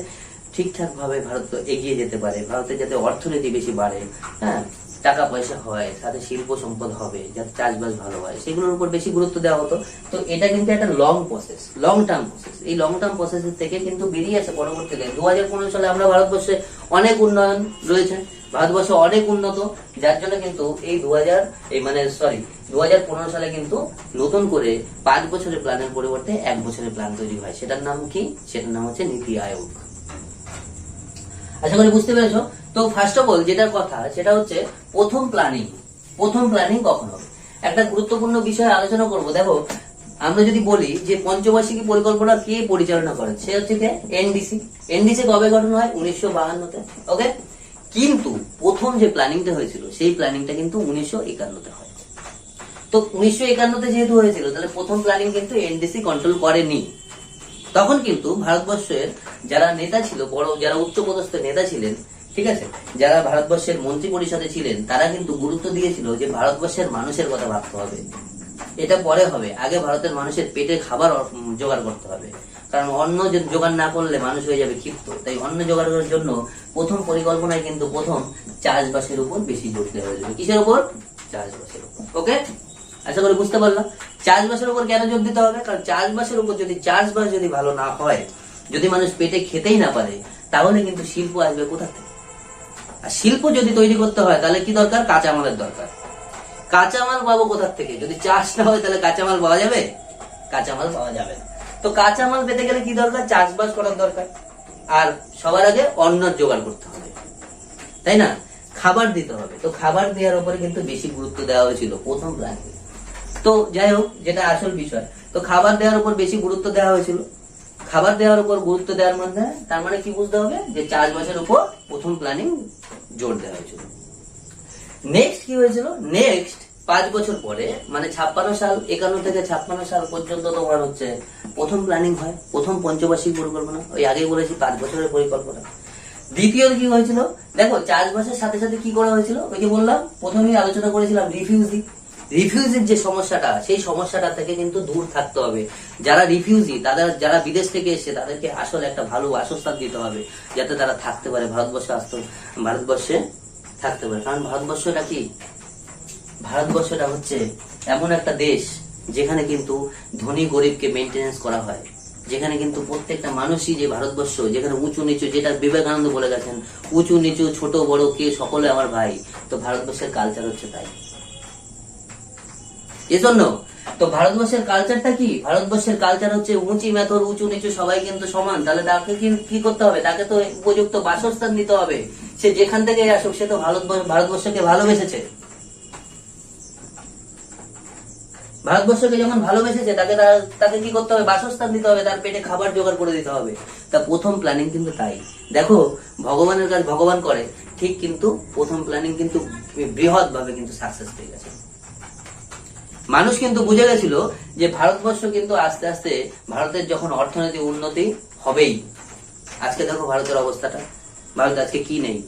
ঠিকঠাক ভাবে ভারত এগিয়ে যেতে পারে, ভারতের যাতে অর্থনীতি বেশি বাড়ে, হ্যাঁ, টাকা পয়সা হয়, সাথে শিল্প সম্পদ হবে, যাতে চাষবাস ভালো হয়, সেগুলোর উপর বেশি গুরুত্ব দেওয়া হতো। তো এটা কিন্তু একটা লং টার্ম প্রসেস। এই লং টার্ম প্রসেসের থেকে কিন্তু বেরিয়ে আসে পরবর্তীতে 2015 সালে আমরা ভারতবর্ষে অনেক উন্নয়ন রয়েছে, ভারতবর্ষ অনেক উন্নত, যার জন্য কিন্তু এই 2015 সালে কিন্তু নতুন করে 5 বছরের প্ল্যানের পরিবর্তে 1 বছরের প্ল্যান তৈরি হয়। সেটার নাম কি? সেটার নাম হচ্ছে নীতি আয়োগ। আশা করি বুঝতে পেরেছো। তো ফার্স্ট অফ অল যেটার কথা, সেটা হচ্ছে প্রথম প্রথম প্ল্যানিং কখন হবে। একটা গুরুত্বপূর্ণ বিষয় আলোচনা করব। দেখো, আমরা যদি বলি যে পঞ্চবার্ষিকী পরিকল্পনা কে পরিচালনা করেন, সে হচ্ছে কে? এনডিসি। এনডিসি কবে গঠন হয়? 1952-তে। ওকে, কিন্তু প্রথম যে প্ল্যানিংটা হয়েছিল সেই প্ল্যানিংটা কিন্তু 1951-তে হয়। তো 1951-তে যেহেতু হয়েছিল, তাহলে প্রথম প্ল্যানিং কিন্তু এনডিসি কন্ট্রোল করেনি। তখন কিন্তু ভারতবর্ষের যারা নেতা ছিল, বড় যারা উচ্চপদস্থ নেতা ছিলেন, ঠিক আছে, যারা ভারতবর্ষের মন্ত্রী পরিষদে ছিলেন, তারা কিন্তু গুরুত্ব দিয়েছিল যে ভারতবর্ষের মানুষের কথা ভাবতে হবে। এটা পরে হবে, আগে ভারতের মানুষের পেটে খাবার জোগাড় করতে হবে। কারণ অন্ন জোগাড় না করলে মানুষ হয়ে যাবে ক্ষিপ্ত। তাই অন্ন জোগাড়ের জন্য প্রথম পরিকল্পনায় কিন্তু প্রথম চাষবাসের উপর বেশি জোর দেওয়া হয়েছিল। কিসের উপর? চাষবাসের উপর। ওকে, আশা করি বুঝতে পারলাম। চাষবাসের উপর কেন জোর দিতে হবে? কারণ চাষবাসের উপর যদি চাষবাস যদি ভালো না হয়, যদি মানুষ পেটে খেতেই না পারে, তাহলে কিন্তু শিল্প আসবে কোথা থেকে? আর শিল্প যদি তৈরি করতে হয়, তাহলে কি দরকার? কাঁচামালের দরকার। কাঁচামাল পাবো কোথা থেকে? যদি চাষ না হয়, তাহলে কাঁচামাল পাওয়া যাবে? কাঁচামাল পাওয়া যাবে না। তো কাঁচামাল পেতে গেলে কি দরকার? চাষবাস করার দরকার। আর সবার আগে অন্ন জোগাড় করতে হবে, তাই না? খাবার দিতে হবে। তো খাবার দেওয়ার উপরে কিন্তু বেশি গুরুত্ব দেওয়া হয়েছিল প্রথম প্ল্যানে। তো যাই হোক, যেটা আসল বিষয়, তো খাবার দেওয়ার উপর বেশি গুরুত্ব দেওয়া হয়েছিল। খাবার দেওয়ার উপর গুরুত্ব দেওয়ার মধ্যে তার মানে কি বুঝতে হবে? যে চাষবাসের উপর প্রথম প্ল্যানিং জোর দেওয়া হয়েছিল। নেক্সট কি হয়েছিল? নেক্সট 5 বছর পরে, মানে 56 সাল, 51 থেকে 56 সাল পর্যন্ত তোমার হচ্ছে প্রথম প্ল্যানিং হয়, প্রথম পঞ্চবার্ষিক পরিকল্পনা। ওই আগেই বলেছি 5 বছরের পরিকল্পনা। দ্বিতীয় কি হয়েছিল? দেখো, চাষবাসের সাথে সাথে কি করা হয়েছিল? ওই যে বললাম, প্রথমেই আলোচনা করেছিলাম রিফিউজির যে সমস্যাটা, সেই সমস্যাটা থেকে কিন্তু দূর থাকতে হবে। যারা রিফিউজি, যারা বিদেশ থেকে এসে, তাদেরকে আসলে একটা ভালো বাসস্থান দিতে হবে, যাতে তারা থাকতে পারে ভারতবর্ষে থাকতে পারে। কারণ ভারতবর্ষটা কি? ভারতবর্ষটা হচ্ছে এমন একটা দেশ যেখানে কিন্তু ধনী গরিবকে মেনটেনেন্স করা হয়, যেখানে কিন্তু প্রত্যেকটা মানুষই, যে ভারতবর্ষ যেখানে উঁচু নিচু, যেটা বিবেকানন্দ বলে গেছেন, উঁচু নিচু ছোট বড় কে সকলে আমার ভাই। তো ভারতবর্ষের কালচার হচ্ছে তাই। এজন্য তো ভারতবর্ষের কালচারটা কি? ভারতবর্ষের কালচার হচ্ছে উঁচি মেথর, উঁচু নিচু সবাই কিন্তু সমান। তাহলে তাকে কি করতে হবে? তাকে তো উপযুক্ত বাসস্থান দিতে হবে। সে যেখান থেকে আসুক, সে তো ভারতবর্ষকে ভালোবেসেছে। ভারতবর্ষকে যখন ভালোবেসেছে, তাকে কি করতে হবে? বাসস্থান দিতে হবে, তার পেটে খাবার জোগাড় করে দিতে হবে। তা প্রথম প্ল্যানিং কিন্তু তাই। দেখো, ভগবানের কাজ ভগবান করে ঠিক, কিন্তু প্রথম প্ল্যানিং কিন্তু বৃহৎ ভাবে কিন্তু সাকসেস পেয়ে গেছে। মানুষ কিন্তু বুঝে গেছিল যে ভারতবর্ষ কিন্তু আস্তে আস্তে, ভারতের যখন অর্থনৈতিক উন্নতি হবেই। আজকে দেখো ভারতের অবস্থাটা, ভারত আজকে কি নেই।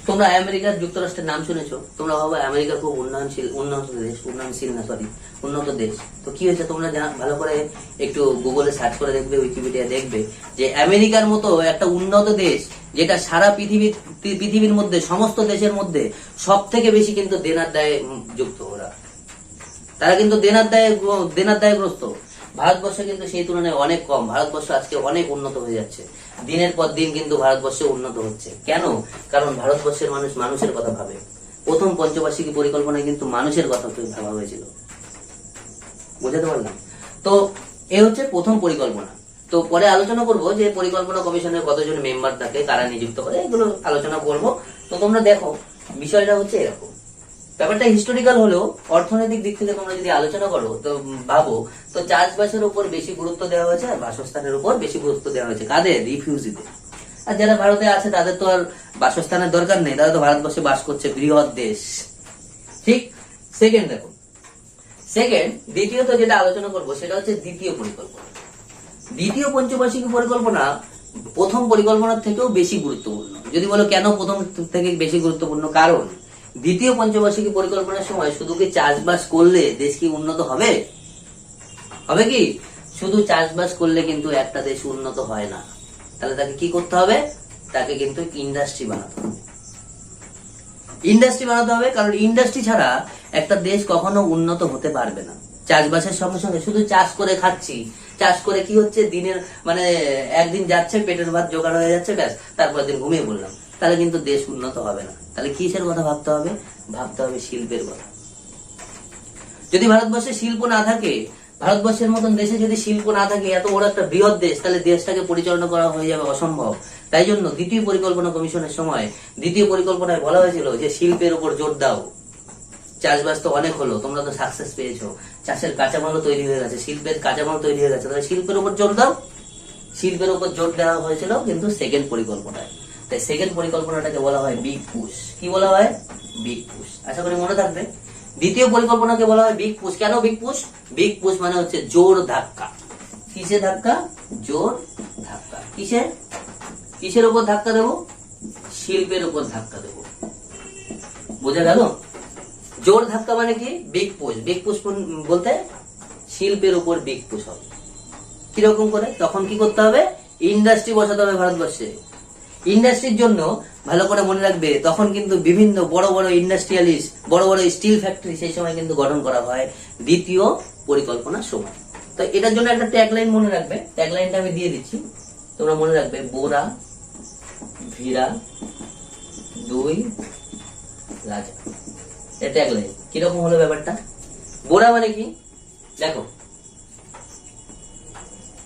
তোমরা আমেরিকার যুক্তরাষ্ট্রের নাম শুনেছো? তোমরা ভাবো আমেরিকা খুব উন্নত দেশ। তো কি হয়েছে? তোমরা ভালো করে একটু গুগলে সার্চ করে দেখবে, উইকিপিডিয়া দেখবে, যে আমেরিকার মতো একটা উন্নত দেশ, যেটা সারা পৃথিবীর মধ্যে, সমস্ত দেশের মধ্যে সব থেকে বেশি কিন্তু দেনার দায়ে যুক্ত ওরা। তারা কিন্তু দেনার দায়গ্রস্ত। ভারতবর্ষ কিন্তু সেই তুলনায় অনেক কম। ভারতবর্ষ আজকে অনেক উন্নত হয়ে যাচ্ছে, দিনের পর দিন কিন্তু ভারতবর্ষে উন্নত হচ্ছে। কেন? কারণ ভারতবর্ষের মানুষ মানুষের কথা ভাবে। প্রথম পঞ্চবার্ষিকী পরিকল্পনায় কিন্তু মানুষের কথা ভাবা হয়েছিল। বুঝতে পারলাম? তো এ হচ্ছে প্রথম পরিকল্পনা। তো পরে আলোচনা করব যে পরিকল্পনা কমিশনের কতজন মেম্বার থাকে, কারা নিযুক্ত করে, এগুলো আলোচনা করব। তো তোমরা দেখো, বিষয়টা হচ্ছে এরকম। ব্যাপারটা হিস্টোরিক্যাল হলেও অর্থনৈতিক দিক থেকে তোমরা যদি আলোচনা করো, তো ভাবো, তো চাষবাসের উপর বেশি গুরুত্ব দেওয়া হয়েছে, আর বাসস্থানের উপর বেশি গুরুত্ব দেওয়া হয়েছে। কাদের? রিফিউজিদের। আর যারা ভারতে আছে, তাদের তো আর বাসস্থানের দরকার নেই, তারা তো ভারতবর্ষে বাস করছে, বৃহৎ দেশ। ঠিক। সেকেন্ড দেখো, দ্বিতীয়ত যেটা আলোচনা করবো সেটা হচ্ছে দ্বিতীয় পরিকল্পনা। দ্বিতীয় পঞ্চবার্ষিকী পরিকল্পনা প্রথম পরিকল্পনার থেকেও বেশি গুরুত্বপূর্ণ। যদি বলো কেন প্রথম থেকে বেশি গুরুত্বপূর্ণ? কারণ দ্বিতীয় পঞ্চবার্ষিকী পরিকল্পনার সময় শুধু কি চাষবাস করলে দেশ কি উন্নত হবে? হবে কি? শুধু চাষবাস করলে কিন্তু একটা দেশ উন্নত হয় না। তাহলে তাকে কি করতে হবে? তাকে কিন্তু ইন্ডাস্ট্রি বানাতে হবে। কারণ ইন্ডাস্ট্রি ছাড়া একটা দেশ কখনো উন্নত হতে পারবে না। চাষবাসের সঙ্গে সঙ্গে শুধু চাষ করে খাচ্ছি, চাষ করে কি হচ্ছে, দিনের মানে একদিন যাচ্ছে, পেটের ভাত জোগাড় হয়ে যাচ্ছে, ব্যাস, তারপর দিন ঘুমিয়ে পড়লাম, তাহলে কিন্তু দেশ উন্নত হবে না। তাহলে কিসের কথা ভাবতে হবে? ভাবতে হবে শিল্পের কথা। যদি ভারতবর্ষে শিল্প না থাকে, ভারতবর্ষের মতন দেশে যদি শিল্প না থাকে, এত বড় একটা বৃহৎ দেশ, তাহলে দেশটাকে পরিচালনা করা হয়ে যাবে অসম্ভব। তাই জন্য দ্বিতীয় পরিকল্পনা কমিশনের সময় দ্বিতীয় পরিকল্পনায় বলা হয়েছিল যে শিল্পের উপর জোর দাও। চাষবাস তো অনেক হলো, তোমরা তো সাকসেস পেয়েছো, চাষের কাঁচামালও তৈরি হয়ে গেছে, শিল্পের কাঁচামাল তৈরি হয়ে গেছে, তাহলে শিল্পের উপর জোর দাও। শিল্পের উপর জোর দেওয়া হয়েছিল কিন্তু সেকেন্ড পরিকল্পনায়। তাই সেকেন্ড পরিকল্পনাটাকে বলা হয় বিগ পুশ। কি বলা হয়? Big push. আশা করি মনে থাকবে। দ্বিতীয় পরিকল্পনাকে বলা হয় বিগ পুশ। কেন বিগ পুশ? বিগ পুশ মানে হচ্ছে জোর ধাক্কা। কিসে ধাক্কা? জোর ধাক্কা। কিসের উপর ধাক্কা দেবো? শিল্পের উপর ধাক্কা দেবো। বোঝা গেল? জোর ধাক্কা মানে কি? Big push. বিগ পুশ বলতে শিল্পের উপর বিগ পুশ হবে। কিরকম করে? তখন কি করতে হবে? ইন্ডাস্ট্রি বসাতে হবে ভারতবর্ষে। ইন্ডাস্ট্রির জন্য ভালো করে মনে রাখবে, তখন কিন্তু বিভিন্ন বড় বড় ইন্ডাস্ট্রিয়ালিস্ট, বড় বড় স্টিল ফ্যাক্টরি সেই সময় কিন্তু গঠন করা হয় দ্বিতীয় পরিকল্পনার সময়। তো এটার জন্য একটা ট্যাগলাইন মনে রাখবে। ট্যাগলাইনটা আমি দিয়ে দিচ্ছি, তোমরা মনে রাখবে। বোরা ভিড়া দুই রাজা। এটা ট্যাগলাইন। কিরকম হলো ব্যাপারটা? বোরা মানে কি? দেখো,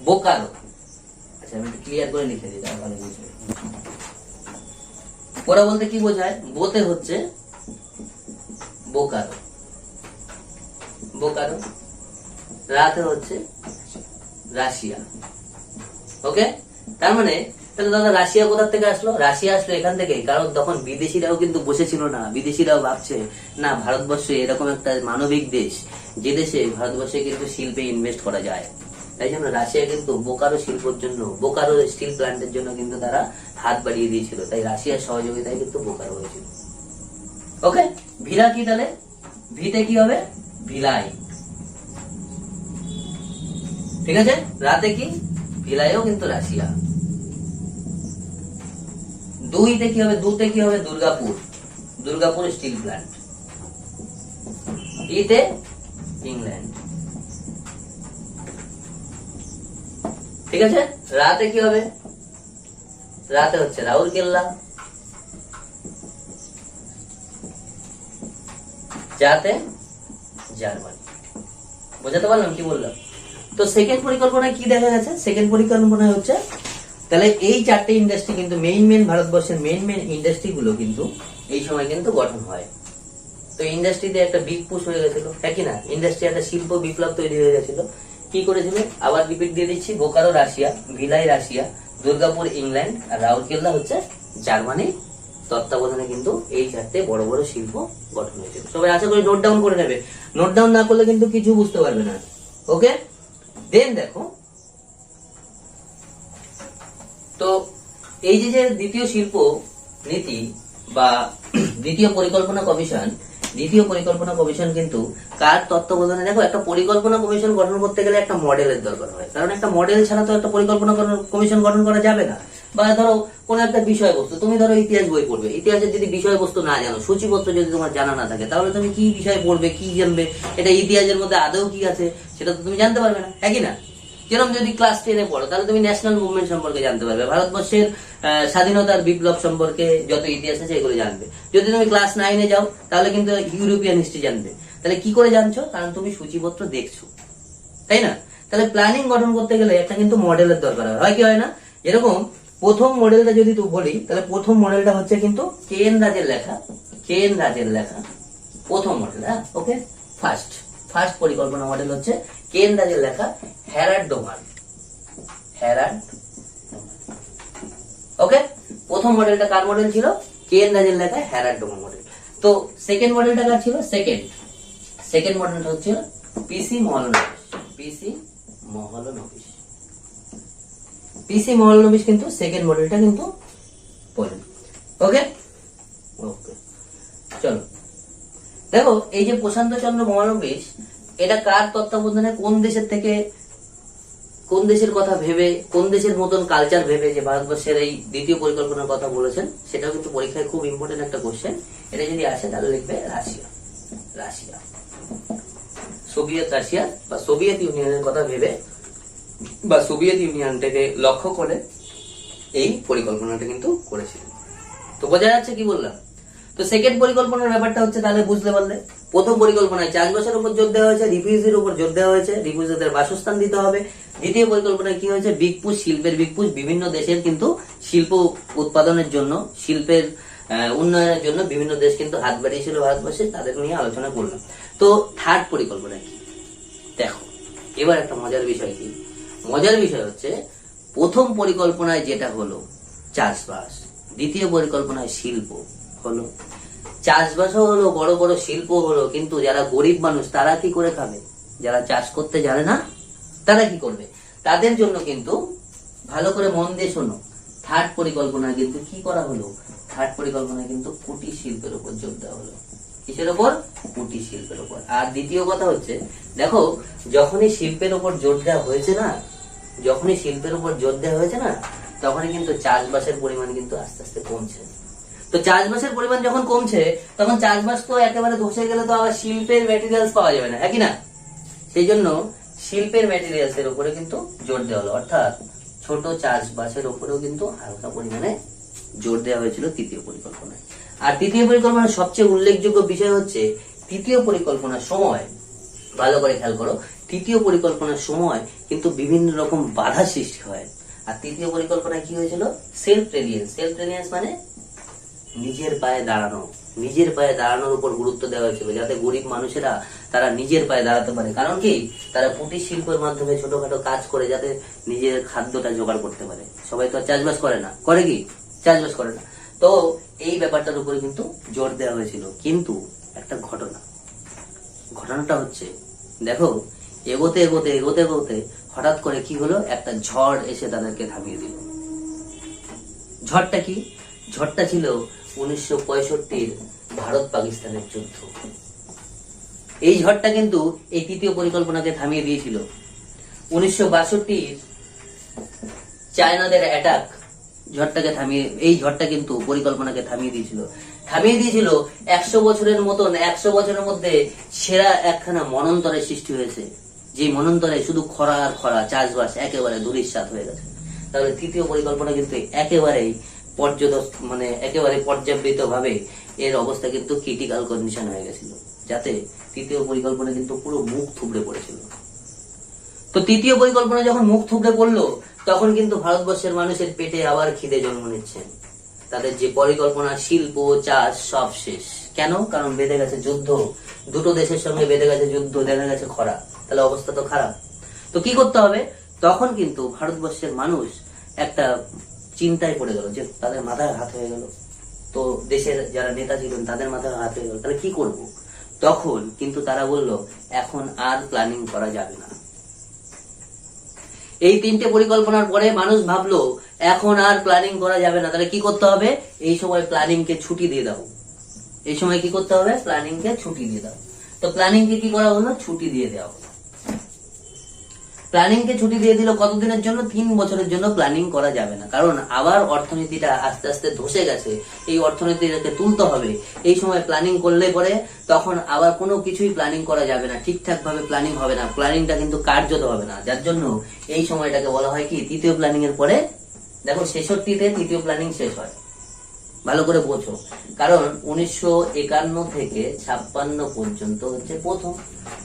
বোকারো। আচ্ছা, আমি ক্লিয়ার করে লিখে দিই, তাহলে ভালো বুঝবে। বোরা বলতে কি বোঝায়? বোতে হচ্ছে বোকারো, বোকারো। রাতে হচ্ছে রাশিয়া। ওকে, তার মানে তাহলে দাদা রাশিয়া কোথা থেকে আসলো? রাশিয়া আসলো এখান থেকে, কারণ তখন বিদেশিরাও কিন্তু বসেছিল না। বিদেশিরাও ভাবছে না, ভারতবর্ষ এরকম একটা মানবিক দেশ, যে দেশে ভারতবর্ষে কিন্তু শিল্পে ইনভেস্ট করা যায়। তাই জন্য রাশিয়া কিন্তু বোকারো শিল্পের জন্য, বোকারো স্টিল প্ল্যান্টের জন্য কিন্তু তারা হাত বাড়িয়ে দিয়েছিল। তাই রাশিয়ার সহযোগিতায় কিন্তু বোকারো হয়েছিল। ওকে, ভিলা কি তাহলে? ভিতে কি হবে? ভিলাই। ঠিক আছে, রাতে কি? ভিলাইও কিন্তু রাশিয়া। দুইতে কি হবে? দুতে কি হবে? Durgapur, Durgapur steel plant. ইতে ইংল্যান্ড। ঠিক আছে, রাতে কি হবে? রাতে হচ্ছে রাউরকেল্লা। যাতে জার্মানি। বোঝাতে পারলাম কি বললাম? তো সেকেন্ড পরিকল্পনায় কি দেখা গেছে? সেকেন্ড পরিকল্পনায় হচ্ছে তাহলে এই চারটে ইন্ডাস্ট্রি কিন্তু মেইন ভারতবর্ষের মেইন ইন্ডাস্ট্রি গুলো কিন্তু এই সময় কিন্তু গঠন হয়। তো ইন্ডাস্ট্রিতে একটা বিগ পুশ হয়ে গেছিল, হ্যাঁ কি না? ইন্ডাস্ট্রি একটা শিল্প বিপ্লব তৈরি হয়ে গেছিল। কি করেছিল? আবার রিপিট দিয়ে দিচ্ছি। Bokaro Russia, Bhilai Russia, Durgapur England, আর রাউরকেল্লা হচ্ছে জার্মানি তত্ত্বাবধানে কিন্তু এই চারটে বড় বড় শিল্প গঠন হয়েছিল। সবাই আশা করি নোট ডাউন করে নেবে। নোট ডাউন না করলে কিন্তু কিছু বুঝতে পারবে না। ওকে, দেন দেখো তো এই যে দ্বিতীয় শিল্প নীতি বা দ্বিতীয় পরিকল্পনা কমিশন কিন্তু কার তত্ত্বাবধানে? দেখো, একটা পরিকল্পনা কমিশন গঠন করতে গেলে একটা মডেলের দরকার হয়, কারণ একটা মডেল ছাড়া তো একটা পরিকল্পনা কমিশন গঠন করা যাবে না। বা ধরো কোন একটা বিষয়বস্তু, তুমি ধরো ইতিহাস বই পড়বে, ইতিহাসের যদি বিষয়বস্তু না জানো, সূচিপত্র যদি তোমার জানা না থাকে, তাহলে তুমি কি বিষয় পড়বে, কি জানবে, এটা ইতিহাসের মধ্যে আদৌ কি আছে সেটা তো তুমি জানতে পারবে না, হ্যাঁ কি না? যেরকম যদি ক্লাস 10-এ পড়ো, তাহলে তুমি ন্যাশনাল মুভমেন্ট সম্পর্কে জানতে পারবে, ভারতবর্ষের স্বাধীনতার বিপ্লব সম্পর্কে যত ইতিহাস আছে এগুলো জানবে। যদি তুমি ক্লাস 9-এ যাও, তাহলে কিন্তু ইউরোপিয়ান হিস্ট্রি জানবে। তাহলে কি করে জানছো? কারণ তুমি সূচিপত্র দেখছো, তাই না? তাহলে প্ল্যানিং গঠন করতে গেলে একটা কিন্তু মডেলের দরকার হয় কি হয় না? এরকম প্রথম মডেলটা যদি তুই বলি, তাহলে প্রথম মডেলটা হচ্ছে কিন্তু কেএন রাজের লেখা প্রথম মডেল। হ্যাঁ, ওকে, ফার্স্ট পরিকল্পনা মডেল হচ্ছে কেএন রাজের লেখা হ্যারাড ডোমার। ওকে, প্রথম মডেলটা কার মডেল ছিল? কেএন রাজের লেখা হ্যারাড ডোমার মডেল। তো সেকেন্ড মডেলটা কার ছিল? সেকেন্ড মডেলটা হচ্ছে পিসি মহলানবিশ কিন্তু সেকেন্ড মডেলটা কিন্তু বলেন। ওকে, চলো দেখো, এই যে প্রশান্ত চন্দ্র মহলানবিশ, এটা কার তত্ত্বাবধানে, কোন দেশের থেকে, কোন দেশের কথা ভেবে, কোন দেশের মতন কালচার ভেবে যে ভারতবর্ষের এই দ্বিতীয় পরিকল্পনার কথা বলেছেন, সেটাও কিন্তু পরীক্ষায় খুব ইম্পর্টেন্ট একটা কোশ্চেন। এটা যদি আসে তাহলে লিখবে রাশিয়া, সোভিয়েত রাশিয়া বা সোভিয়েত ইউনিয়নের কথা ভেবে বা সোভিয়েত ইউনিয়নটাকে লক্ষ্য করে এই পরিকল্পনাটা কিন্তু করেছিল। তো বোঝা যাচ্ছে কি বললাম? তো সেকেন্ড পরিকল্পনার ব্যাপারটা হচ্ছে, তাহলে বুঝতে পারলে প্রথম পরিকল্পনায় চাষবাসের উপর জোর দেওয়া হয়েছে, রিফিউজির উপর জোর দেওয়া হয়েছে, রিফিউজিদের বাসস্থান দিতে হবে। দ্বিতীয় পরিকল্পনায় কি হয়েছে, বিগ পুশ, শিল্পের বিগ পুশ, বিভিন্ন দেশের কিন্তু শিল্প উৎপাদনের জন্য, শিল্পের উন্নয়নের জন্য বিভিন্ন দেশ কিন্তু হাত বাড়িয়েছিল ভারতবর্ষে, তাদের নিয়ে আলোচনা করলাম। তো থার্ড পরিকল্পনা কি, দেখো এবার একটা মজার বিষয় কি, মজার বিষয় হচ্ছে প্রথম পরিকল্পনায় যেটা হলো চাষবাস, দ্বিতীয় পরিকল্পনায় শিল্প হলো, চাষবাসও হলো, বড় বড় শিল্প হলো, কিন্তু যারা গরিব মানুষ তারা কি করে খাবে, যারা চাষ করতে জানে না তারা কি করবে, তাদের জন্য কিন্তু ভালো করে মন দিয়ে শোনো, থার্ড পরিকল্পনা কিন্তু কি করা হলো, থার্ড পরিকল্পনা কিন্তু কুটির শিল্পের উপর জোর দেওয়া হলো। কিসের উপর, কুটির শিল্পের উপর। আর দ্বিতীয় কথা হচ্ছে, দেখো যখনই শিল্পের উপর জোর দেওয়া হয়েছে না, যখনই শিল্পের উপর জোর দেওয়া হয়েছে না, তখনই কিন্তু চাষবাসের পরিমাণ কিন্তু আস্তে আস্তে কমছে। তো চাষবাসের পরিমাণ যখন কমছে, তখন চাষবাস তো একেবারে ধসে গেলে তো আবার শিল্পের ম্যাটেরিয়ালস পাওয়া যাবে না, একই না? সেই জন্য শিল্পের ম্যাটেরিয়ালস এর উপরে কিন্তু জোর দেওয়া হলো, অর্থাৎ ছোট চাষবাসের উপরেও কিন্তু হালকা পরিমাণে জোর দেওয়া হয়েছিল তৃতীয় পরিকল্পনায়। আর তৃতীয় পরিকল্পনার সবচেয়ে উল্লেখযোগ্য বিষয় হচ্ছে, তৃতীয় পরিকল্পনার সময় ভালো করে খেয়াল করো, তৃতীয় পরিকল্পনার সময় কিন্তু বিভিন্ন রকম বাধা সৃষ্টি হয়। আর তৃতীয় পরিকল্পনায় কি হয়েছিল, সেলফ রেলিয়েন্স। সেলফ রেলিয়েন্স মানে নিজের পায়ে দাঁড়ানো, নিজের পায়ে দাঁড়ানোর উপর গুরুত্ব দেওয়া হয়েছিল, যাতে গরিব মানুষেরা তারা নিজের পায়ে দাঁড়াতে পারে। কারণ কি, তারা কুটির শিল্পের মাধ্যমে ছোটখাটো কাজ করে যাতে নিজের খাদ্যটা জোগাড় করতে পারে। সবাই তো চাষবাস করে না, করে কি, চাষবাস করে না। তো এই ব্যাপারটার উপরে কিন্তু জোর দেওয়া হয়েছিল। কিন্তু একটা ঘটনাটা হচ্ছে, দেখো এগোতে এগোতে এগোতে এগোতে হঠাৎ করে কি হলো, একটা ঝড় এসে তাদেরকে থামিয়ে দিল। ঝড়টা কি, ঝড়টা ছিল 1965 ভারত পাকিস্তানের যুদ্ধ। এই ঝড়টা কিন্তু এই তৃতীয় পরিকল্পনাকে থামিয়ে দিয়েছিল। 1962 চায়নাদের অ্যাটাক ঝড়টাকে থামিয়ে, এই ঝড়টা কিন্তু পরিকল্পনাকে থামিয়ে দিয়েছিল। 100 বছরের মতন, 100 বছরের মধ্যে সেরা একখানা মনন্তরের সৃষ্টি হয়েছে, যে মনন্তরে শুধু খরা আর খরা, চাষবাস একেবারে ধূলিসাৎ হয়ে গেছে। তাহলে তৃতীয় পরিকল্পনা কিন্তু একেবারেই একেবারে পর্যাবৃত ভাবে এর অবস্থা কিন্তু ক্রিটিক্যাল কন্ডিশন হয়ে গেছিল, যাতে তৃতীয় পরিকল্পনা কিন্তু পুরো মুখ থুবড়ে পড়েছিল। তো তৃতীয় পরিকল্পনা যখন মুখ থুবড়ে পড়লো, তখন কিন্তু ভারতবর্ষের মানুষের পেটে আবার খিদে জন্ম নিচ্ছে। তাদের যে পরিকল্পনা, শিল্প, চাষ সব শেষ। কেন? কারণ বেঁধে গেছে যুদ্ধ, দুটো দেশের সঙ্গে বেঁধে গেছে যুদ্ধ, দেখা গেছে খরা, তাহলে অবস্থা তো খারাপ। তো কি করতে হবে? তখন কিন্তু ভারতবর্ষের মানুষ একটা চিন্তায় পড়ে গেল, যে তাদের মাথায় হাত হয়ে গেল। তো দেশের যারা নেতা ছিলেন তাদের মাথায় হাত হয়ে গেল, তাহলে কি করব? তখন কিন্তু তারা বলল, এখন আর প্ল্যানিং করা যাবে না। এই তিনটে পরিকল্পনার পরে মানুষ ভাবলো এখন আর প্ল্যানিং করা যাবে না, তাহলে কি করতে হবে? এই সময় প্ল্যানিং কে ছুটি দিয়ে দাও। এই সময় কি করতে হবে? প্ল্যানিং কে ছুটি দিয়ে দাও। তো প্ল্যানিং কে কি করা হলো? ছুটি দিয়ে দেওয়া হলো। প্ল্যানিং কে ছুটি দিয়ে দিল কতদিনের জন্য? 3 বছরের জন্য প্ল্যানিং করা যাবে না, কারণ আবার অর্থনীতিটা আস্তে আস্তে ধসে গেছে, এই অর্থনীতিটাকে তুলতে হবে। এই সময় প্ল্যানিং করলে পরে তখন আবার কোনো কিছুই প্ল্যানিং করা যাবে না, ঠিকঠাক ভাবে প্ল্যানিং হবে না, প্ল্যানিংটা কিন্তু কার্যত হবে না। যার জন্য এই সময়টাকে বলা হয় কি, তৃতীয় প্ল্যানিং এর পরে। দেখো 66-তে তৃতীয় প্ল্যানিং শেষ হয়, ভালো করে বোঝো। কারণ 1951 থেকে 56 পর্যন্ত হচ্ছে প্রথম,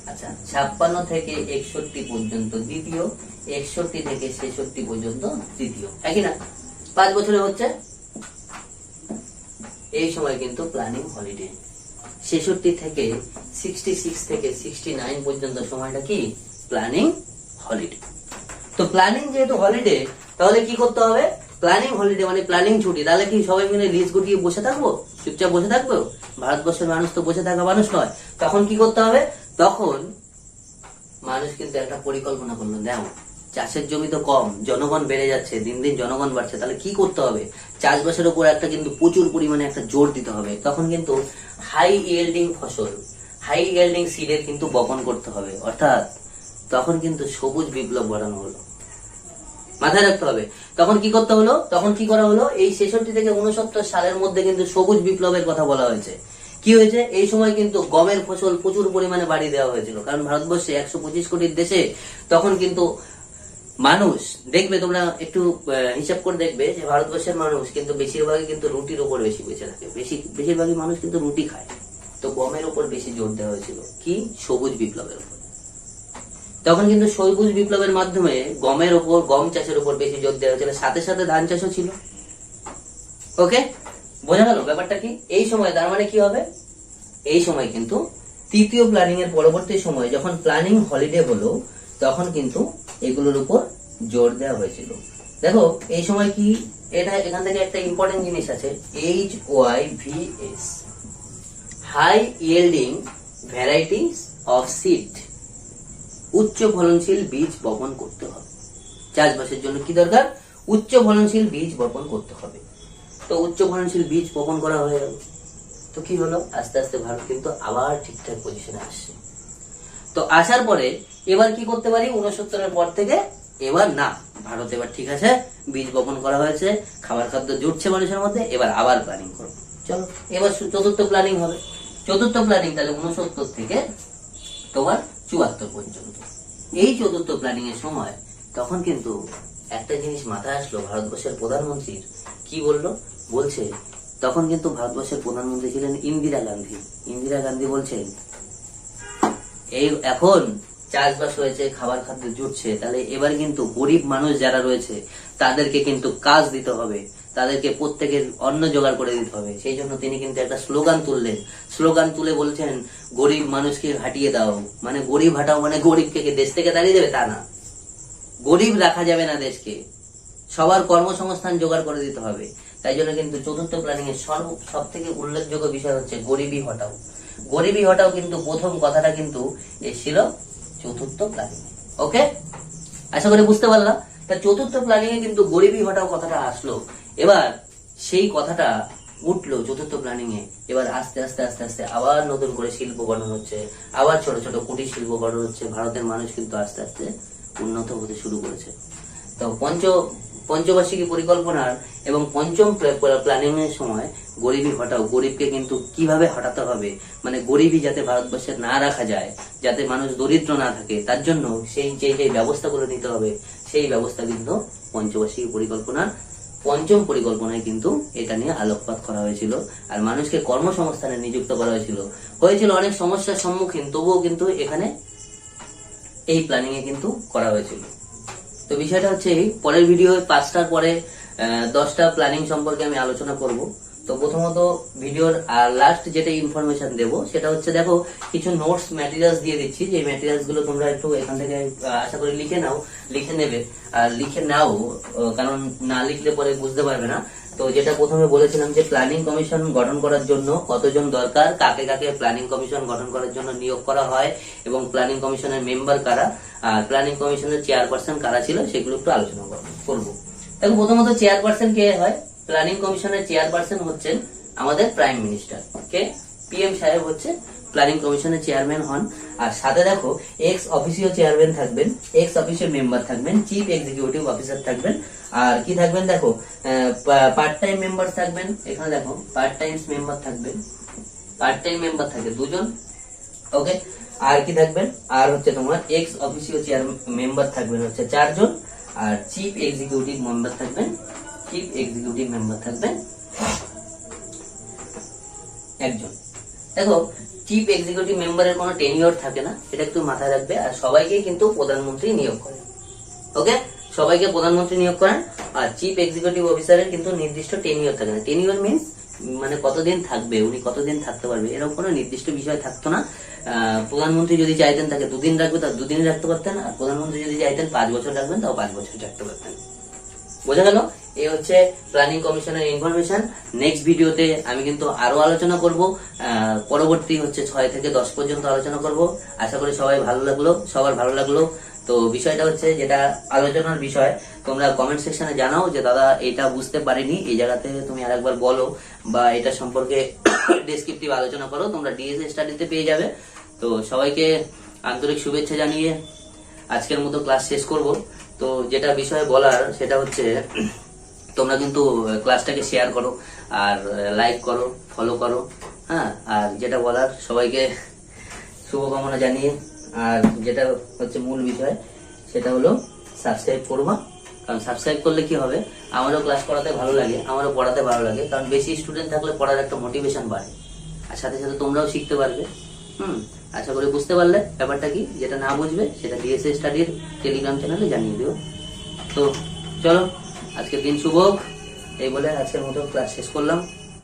আচ্ছা 56 থেকে 61 পর্যন্ত দ্বিতীয়, 61 থেকে 66 পর্যন্ত তৃতীয়, একই না? 5 বছরে হচ্ছে। এই সময় কিন্তু প্ল্যানিং হলিডে। 66 থেকে 66 থেকে 69 পর্যন্ত সময়টা কি? Planning holiday. তো প্ল্যানিং যেহেতু হলিডে, তাহলে কি করতে হবে? প্ল্যানিং হলিডে মানে প্ল্যানিং ছুটি, তাহলে কি সবাই মিলে লিস্ট গুটিয়ে বসে থাকবো, চুপচাপ বসে থাকবো? ভারতবর্ষের মানুষ তো বসে থাকা মানুষ নয়। তখন কি করতে হবে? তখন মানুষ কিন্তু একটা পরিকল্পনা করলো, দেখো চাষের জমি তো কম, জনগণ বেড়ে যাচ্ছে, দিন দিন জনগণ বাড়ছে, তাহলে কি করতে হবে? চাষবাসের উপর একটা কিন্তু প্রচুর পরিমাণে একটা জোর দিতে হবে। তখন কিন্তু হাই ইয়েল্ডিং ফসল, হাই ইয়েল্ডিং সিডের কিন্তু বপন করতে হবে, অর্থাৎ তখন কিন্তু সবুজ বিপ্লব বাড়ানো হলো, মাথায় রাখতে হবে। তখন কি করতে হলো? তখন কি করা হলো? এই 66 থেকে 69 সালের মধ্যে কিন্তু সবুজ বিপ্লবের কথা বলা হয়েছে। কি হয়েছে? এই সময় কিন্তু গমের ফসল প্রচুর পরিমাণে বাড়িয়ে দেওয়া হয়েছিল, কারণ ভারতবর্ষে 125 কোটির দেশে তখন কিন্তু মানুষ, দেখবে তোমরা একটু হিসাব করে দেখবে যে ভারতবর্ষের মানুষ কিন্তু বেশিরভাগই কিন্তু রুটির উপর বেশি বেঁচে থাকে, বেশিরভাগই মানুষ কিন্তু রুটি খায়। তো গমের উপর বেশি জোর দেওয়া হয়েছিল, কি সবুজ বিপ্লবের উপর। তখন কিন্তু সবুজ বিপ্লবের মাধ্যমে গমের উপর, গম চাষের উপর বেশি জোর দেওয়া হয়েছিল, সাথে সাথে ধান চাষও ছিল। ওকে, বোঝা গেল ব্যাপারটা কি? এই সময় তার মানে কি হবে, এই সময় কিন্তু তৃতীয় প্ল্যানিং এর পরবর্তী সময় যখন প্ল্যানিং হলিডে হলো, তখন কিন্তু এগুলোর উপর জোর দেওয়া হয়েছিল। দেখো এই সময় কি, এটা এখান থেকে একটা ইম্পর্টেন্ট জিনিস আছে, HYVS, high yielding varieties of seed, উচ্চ ফলনশীল বীজ বপন করতে হবে। চাষবাসের জন্য কি দরকার, উচ্চ ফলনশীল বীজ বপন করতে হবে। তো উচ্চ ফলনশীল বীজ বপন করা হয়ে গেল, তো কি হলো, আস্তে আস্তে ভারত কিন্তু আবার ঠিকঠাক পজিশনে আসছে। তো আসার পরে এবার কি করতে পারি, 69-এর পর থেকে এবার না, ভারত এবার ঠিক আছে, বীজ বপন করা হয়েছে, খাবার খাদ্য জুটছে মানুষের মধ্যে, এবার আবার প্ল্যানিং করবো। চলো এবার চতুর্থ প্ল্যানিং হবে। চতুর্থ প্ল্যানিং তাহলে 69 থেকে তোমার 74 পর্যন্ত। এই চতুর্থ প্ল্যানিং এর সময় তখন কিন্তু একটা জিনিস মাথায় আসলো ভারতবর্ষের প্রধানমন্ত্রীর, কি বললো, বলছে তখন কিন্তু ভারতবর্ষের প্রধানমন্ত্রী ছিলেন ইন্দিরা গান্ধী। ইন্দিরা গান্ধী বলছেন এই এখন চাষবাস হয়েছে, খাবার খাদ্য জুটছে, তাহলে এবার কিন্তু গরিব মানুষ যারা রয়েছে তাদেরকে কিন্তু কাজ দিতে হবে, তাদেরকে প্রত্যেকের অন্ন জোগাড় করে দিতে হবে। সেই জন্য তিনি কিন্তু একটা স্লোগান তুললেন, স্লোগান তুলে বলছেন গরিব মানুষকে হাঁটিয়ে দাও, মানে গরিব হাঁটাও মানে গরিবকে দেশ থেকে তাড়িয়ে দেবে তা না, গরিব রাখা যাবে না দেশকে, সবার কর্মসংস্থান জোগাড় করে দিতে হবে। তাই জন্য কিন্তু চতুর্থ প্ল্যানিং এর সব থেকে উল্লেখযোগ্য বিষয় হচ্ছে গরিবী হটাও। গরিবী হটাও কিন্তু প্রথম কথাটা কিন্তু এসেছিল চতুর্থ প্ল্যানিং। ওকে, আশা করি বুঝতে পারলাম। তা চতুর্থ প্ল্যানিং এ কিন্তু গরিবী হটাও কথাটা আসলো, এবার সেই কথাটা উঠলো চতুর্থ প্ল্যানিং এ। এবার আস্তে আস্তে আস্তে আস্তে আবার নতুন করে শিল্প গঠন হচ্ছে, আবার ছোট ছোট কুটির শিল্প গঠন হচ্ছে, ভারতের মানুষ কিন্তু আস্তে আস্তে উন্নত হতে শুরু করেছে। তো পঞ্চবার্ষিকী পরিকল্পনার এবং পঞ্চম প্ল্যানিং এর সময় গরিবী হটাও, গরিবকে কিন্তু কিভাবে হটাতে হবে, মানে গরিবী যাতে ভারতবর্ষে না রাখা যায়, যাতে মানুষ দরিদ্র না থাকে, তার জন্য সেই যে ব্যবস্থাগুলো নিতে হবে, সেই ব্যবস্থা কিন্তু পঞ্চবার্ষিকী পরিকল্পনার পঞ্চম পরিকল্পনায় কিন্তু এটা নিয়ে আলোকপাত করা হয়েছিল। আর মানুষকে কর্মসংস্থানে নিযুক্ত করা হয়েছিল অনেক সমস্যার সম্মুখীন, তবুও কিন্তু এখানে এই প্ল্যানিং এ কিন্তু করা হয়েছিল। তো বিষয়টা হচ্ছে পরের ভিডিও 5টার পরে 10টা প্ল্যানিং সম্পর্কে আমি আলোচনা করব। তো প্রথমত ভিডিওর লাস্ট যেটা ইনফরমেশন দেব সেটা হচ্ছে, দেখো কিছু নোটস ম্যাটেরিয়ালস দিয়ে দিচ্ছি, যে ম্যাটেরিয়ালস গুলো তোমরা একটু এখান থেকে আশা করি লিখে নেবে, আর লিখে নাও, কারণ না লিখলে পরে বুঝতে পারবে না। তো যেটা প্রথমে বলেছিলাম যে প্ল্যানিং কমিশন গঠন করার জন্য কতজন দরকার, কাকে কাকে প্ল্যানিং কমিশন গঠন করার জন্য নিয়োগ করা হয়, এবং প্ল্যানিং কমিশনের মেম্বার কারা, আর প্ল্যানিং কমিশনের চেয়ারপারসন কারা ছিল, সেগুলো একটু আলোচনা করবো। দেখো প্রথমত চেয়ারপারসন কে হয়, প্ল্যানিং কমিশনের চেয়ারপারসন হচ্ছেন আমাদের প্রাইম মিনিস্টার, কে PM সাহেব হচ্ছে প্ল্যানিং কমিশনের চেয়ারম্যান হন। আর সাথে দেখো এক্স অফিসিও চেয়ারম্যান থাকবেন, এক্স অফিসিও মেম্বার থাকবেন, চিফ এক্সিকিউটিভ অফিসার থাকবেন, আর কি থাকবেন দেখো পার্ট টাইম মেম্বার থাকবেন। এখানে দেখো পার্ট টাইম মেম্বার থাকবেন, পার্ট টাইম মেম্বার থাকে 2 জন। ওকে, আর কি থাকবেন, আর হচ্ছে তোমার এক্স অফিসিও চেয়ার মেম্বার থাকবেন হচ্ছে 4 জন, আর চিফ এক্সিকিউটিভ মেম্বার থাকবেন 1 জন। দেখো চিফ এক্সিকিউটিভ মেম্বারের কোনো টেনিওর থাকে না, এটা একটু মাথায় রাখবে। আর সবাইকে কিন্তু প্রধানমন্ত্রী নিয়োগ করেন। ওকে, সবাইকে প্রধানমন্ত্রী নিয়োগ করেন, আর চিফ এক্সিকিউটিভ অফিসারের কিন্তু নির্দিষ্ট টেনিওর থাকে না। টেনিওর মিনস মানে কতদিন থাকবে, উনি কতদিন থাকতে পারবে, এরকম কোনো নির্দিষ্ট বিষয় থাকতো না। প্রধানমন্ত্রী যদি চাইতেন তাকে 2 দিন রাখবে, তার 2 দিন রাখতে পারতেন, আর প্রধানমন্ত্রী যদি চাইতেন 5 বছর রাখবেন, তাও 5 বছর রাখতে পারতেন। বোঝা গেল? এই হচ্ছে প্ল্যানিং কমিশনের ইনফরমেশন। নেক্সট ভিডিওতে আমি কিন্তু আরো আলোচনা করব, পরবর্তী হচ্ছে 6 থেকে 10 পর্যন্ত আলোচনা করব। আশা করি সবার ভালো লাগলো। তো বিষয়টা হচ্ছে, যেটা আলোচনার বিষয়, তোমরা কমেন্ট সেকশনে জানাও যে দাদা এটা বুঝতে পারিনি, এই জায়গাতে তুমি আরেকবার বলো, বা এটা সম্পর্কে ডেসক্রিপটিভ আলোচনা করো, তোমরা ডিএস স্টাডিতে পেয়ে যাবে। তো সবাইকে আন্তরিক শুভেচ্ছা জানিয়ে আজকের মতো ক্লাস শেষ করব। তো যেটা বিষয় বলার সেটা হচ্ছে, তোমরা কিন্তু ক্লাসটাকে শেয়ার করো, আর লাইক করো, ফলো করো, হ্যাঁ। আর যেটা বলার, সবাইকে শুভকামনা জানিয়ে, আর যেটা হচ্ছে মূল বিষয় সেটা হলো সাবস্ক্রাইব করবা। কারণ সাবস্ক্রাইব করলে কি হবে, আমারও ক্লাস করাতে ভালো লাগে, আমারও পড়াতে ভালো লাগে, কারণ বেশি স্টুডেন্ট থাকলে পড়ার একটা মোটিভেশন বাড়ে। আর সাথে সাথে তোমরাও শিখতে পারবে। আশা করি বুঝতে পারলে ব্যাপারটা কি। যেটা না বুঝবে সেটা ডিএসএ স্টাডির টেলিগ্রাম চ্যানেলে জানিয়ে দিও। তো চলো, আজকের দিন শুভ হোক এই বলে আজকের মতো ক্লাস শেষ করলাম।